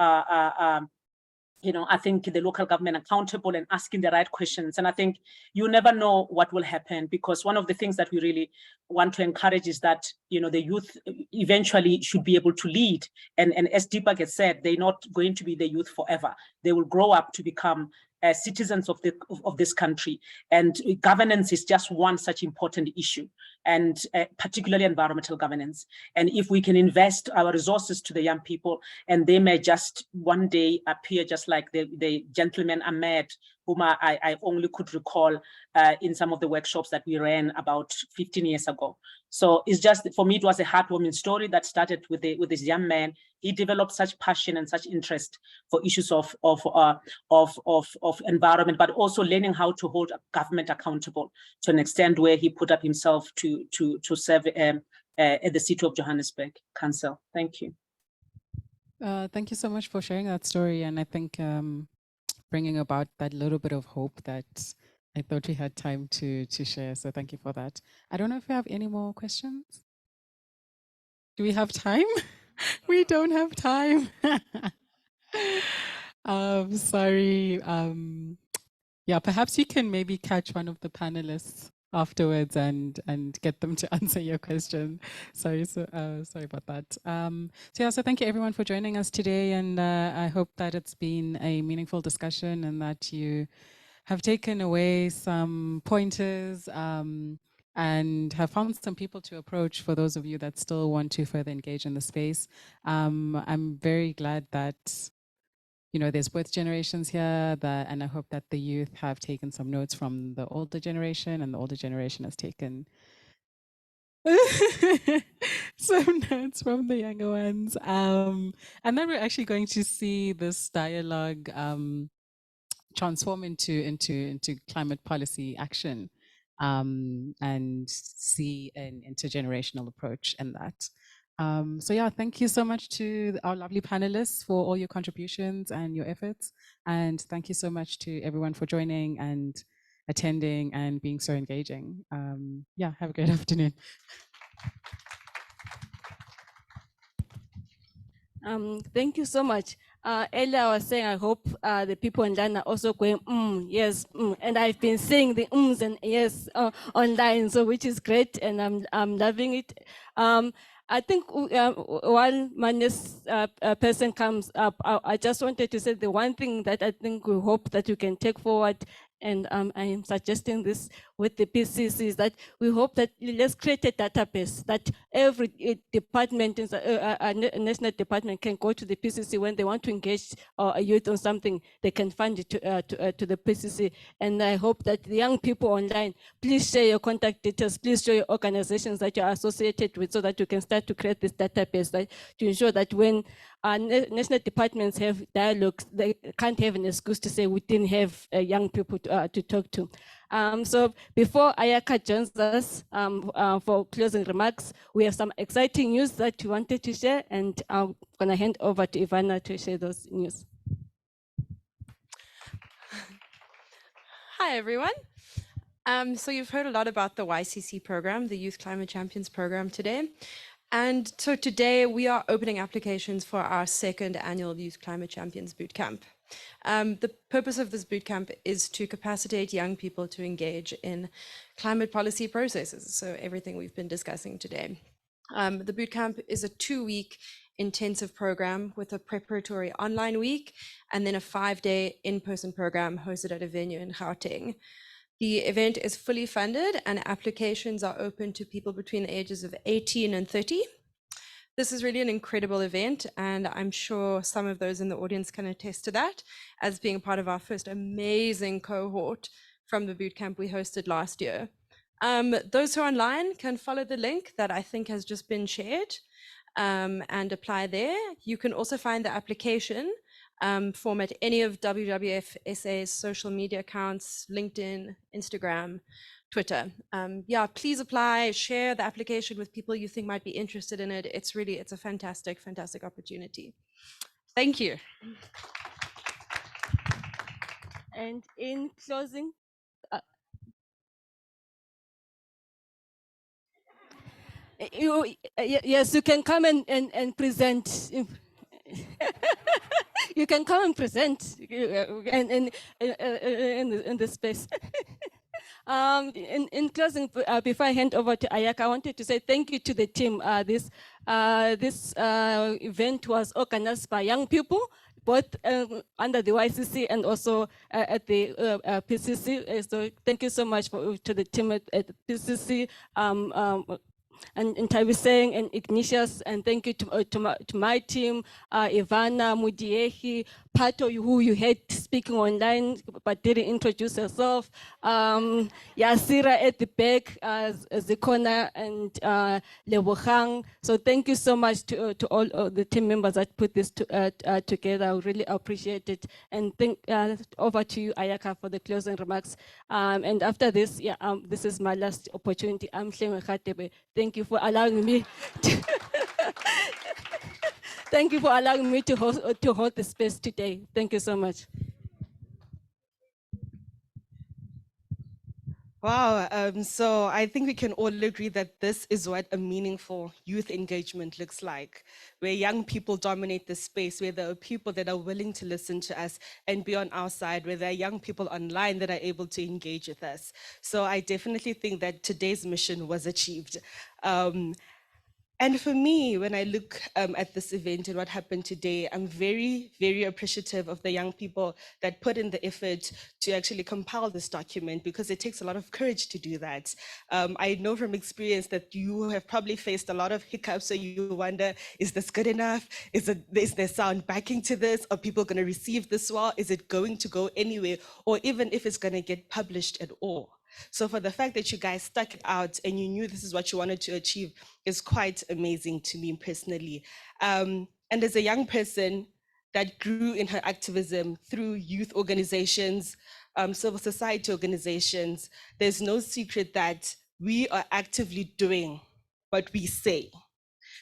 I think the local government accountable and asking the right questions. And I think you never know what will happen, because one of the things that we really want to encourage is that, the youth eventually should be able to lead. And as Deepak has said, they're not going to be the youth forever. They will grow up to become citizens of this country. And governance is just one such important issue, and particularly environmental governance. And if we can invest our resources to the young people, and they may just one day appear just like the gentleman Ahmed, whom I only could recall in some of the workshops that we ran about 15 years ago. So it's just, for me, it was a heartwarming story that started with this young man. He developed such passion and such interest for issues of environment, but also learning how to hold government accountable to an extent where he put up himself to serve at the city of Johannesburg Council. Thank you. Thank you so much for sharing that story, and I think bringing about that little bit of hope that I thought we had time to share. So thank you for that. I don't know if we have any more questions. Do we have time? We don't have time. Sorry. Yeah, perhaps you can maybe catch one of the panelists afterwards and get them to answer your question. Sorry about that. So thank you everyone for joining us today, and I hope that it's been a meaningful discussion and that you have taken away some pointers and have found some people to approach for those of you that still want to further engage in the space. I'm very glad that there's both generations here, and I hope that the youth have taken some notes from the older generation, and the older generation has taken some notes from the younger ones. And then we're actually going to see this dialogue transform into climate policy action, and see an intergenerational approach in that. So thank you so much to our lovely panelists for all your contributions and your efforts. And thank you so much to everyone for joining and attending and being so engaging. Have a great afternoon. Thank you so much. Earlier I was saying I hope the people online are also going, yes, and I've been seeing the and yes online, so which is great, and I'm loving it. I think while Manes person comes up, I just wanted to say the one thing that I think we hope that you can take forward, and I am suggesting this with the PCC, is that we hope that let's create a database that every department, national department, can go to the PCC when they want to engage a youth on something. They can fund it to the PCC. And I hope that the young people online, please share your contact details, please share your organizations that you are associated with, so that you can start to create this database to ensure that when national departments have dialogues, they can't have an excuse to say we didn't have young people to talk to. So before Ayaka joins us for closing remarks, we have some exciting news that we wanted to share, and I'm going to hand over to Ivana to share those news. Hi, everyone. So you've heard a lot about the YCC program, the Youth Climate Champions program today. And so today we are opening applications for our second annual Youth Climate Champions Bootcamp. The purpose of this bootcamp is to capacitate young people to engage in climate policy processes, so everything we've been discussing today. The bootcamp is a 2-week intensive program with a preparatory online week and then a 5-day in-person program hosted at a venue in Gauteng. The event is fully funded and applications are open to people between the ages of 18 and 30. This is really an incredible event, and I'm sure some of those in the audience can attest to that as being part of our first amazing cohort from the bootcamp we hosted last year. Those who are online can follow the link that I think has just been shared and apply there. You can also find the application form at any of WWF SA's social media accounts, LinkedIn, Instagram, Twitter. Yeah, please apply, share the application with people you think might be interested in it. It's a fantastic, fantastic opportunity. Thank you. And in closing, yes, you can come and present. You can come and present in the space. In closing, before I hand over to Ayaka, I wanted to say thank you to the team. This event was organized by young people, both under the YCC and also at the PCC. So thank you so much to the team at the PCC. And Tawiseng and Ignatius, and thank you to my team, Ivana, Mudiehi, Pato, who you had speaking online but didn't introduce herself, Yasira at the back, Zikona and Lebohang. So thank you so much to all the team members that put this together. I really appreciate it. And over to you, Ayaka, for the closing remarks. And after this, this is my last opportunity. I'm Shlengwe Khatebe. Thank you for allowing me thank you for allowing me to hold the space today. Thank you so much. Wow, so I think we can all agree that this is what a meaningful youth engagement looks like, where young people dominate the space, where there are people that are willing to listen to us and be on our side, where there are young people online that are able to engage with us. So I definitely think that today's mission was achieved. And for me, when I look at this event and what happened today, I'm very, very appreciative of the young people that put in the effort to actually compile this document, because it takes a lot of courage to do that. I know from experience that you have probably faced a lot of hiccups, so you wonder, is this good enough? Is there sound backing to this? Are people going to receive this well? Is it going to go anywhere? Or even if it's going to get published at all? So for the fact that you guys stuck it out and you knew this is what you wanted to achieve is quite amazing to me personally. And as a young person that grew in her activism through youth organizations, civil society organizations, there's no secret that we are actively doing what we say.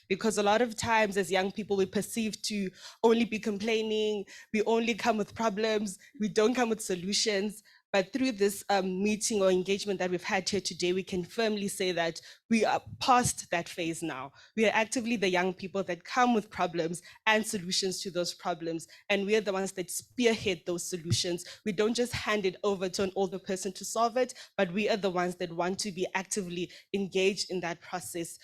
Because a lot of times as young people, we're perceived to only be complaining, we only come with problems, we don't come with solutions. But through this meeting or engagement that we've had here today, we can firmly say that we are past that phase now. We are actively the young people that come with problems and solutions to those problems. And we are the ones that spearhead those solutions. We don't just hand it over to an older person to solve it, but we are the ones that want to be actively engaged in that process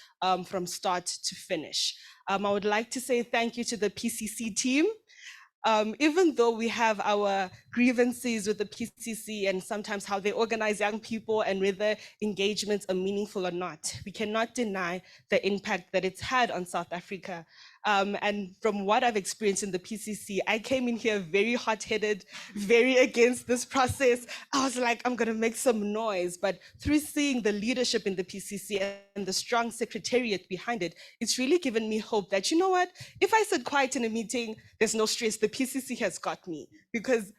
from start to finish. I would like to say thank you to the PCC team. Even though we have our grievances with the PCC and sometimes how they organize young people and whether engagements are meaningful or not, we cannot deny the impact that it's had on South Africa. And from what I've experienced in the PCC, I came in here very hot-headed, very against this process. I was like, I'm gonna make some noise. But through seeing the leadership in the PCC and the strong secretariat behind it, it's really given me hope that, you know what, if I sit quiet in a meeting, there's no stress, the PCC has got me. Because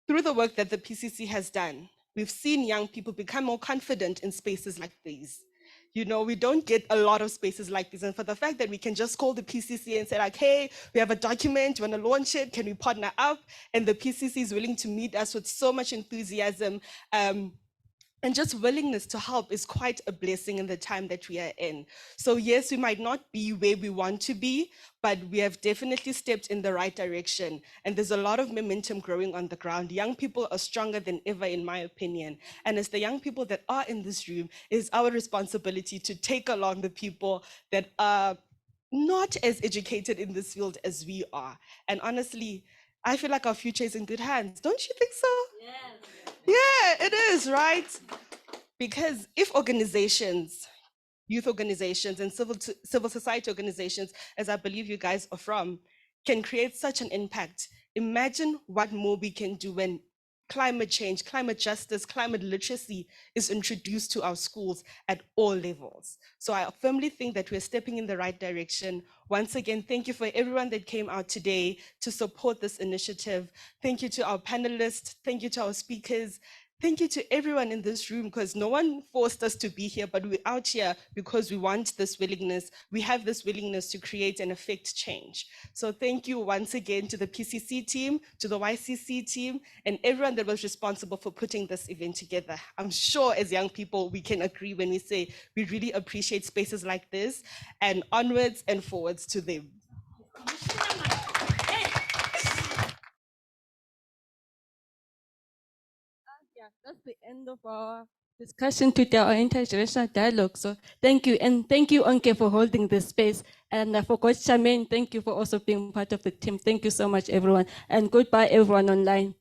through the work that the PCC has done, we've seen young people become more confident in spaces like these. You know, we don't get a lot of spaces like this. And for the fact that we can just call the PCC and say like, hey, we have a document, you want to launch it? Can we partner up? And the PCC is willing to meet us with so much enthusiasm. And just willingness to help is quite a blessing in the time that we are in. So yes, we might not be where we want to be, but we have definitely stepped in the right direction. And there's a lot of momentum growing on the ground. Young people are stronger than ever, in my opinion. And as the young people that are in this room, it is our responsibility to take along the people that are not as educated in this field as we are. And honestly, I feel like our future is in good hands. Don't you think so? Yeah, it is, right? Because if organizations, youth organizations and civil society organizations, as I believe you guys are from, can create such an impact, imagine what more we can do when climate change, climate justice, climate literacy is introduced to our schools at all levels. So I firmly think that we're stepping in the right direction. Once again, thank you for everyone that came out today to support this initiative. Thank you to our panelists. Thank you to our speakers. Thank you to everyone in this room, because no one forced us to be here, but we're out here because we want this willingness. We have this willingness to create and affect change. So thank you once again to the PCC team, to the YCC team, and everyone that was responsible for putting this event together. I'm sure as young people, we can agree when we say we really appreciate spaces like this, and onwards and forwards to them. Yeah, that's the end of our discussion today, our intergenerational dialogue. So thank you, and thank you, Onke, for holding this space. And for Coach Charmaine, thank you for also being part of the team. Thank you so much, everyone. And goodbye, everyone online.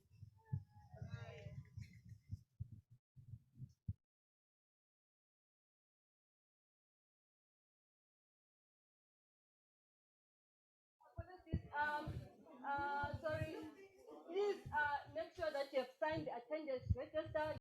Sorry, please make sure that you have signed the attendance register.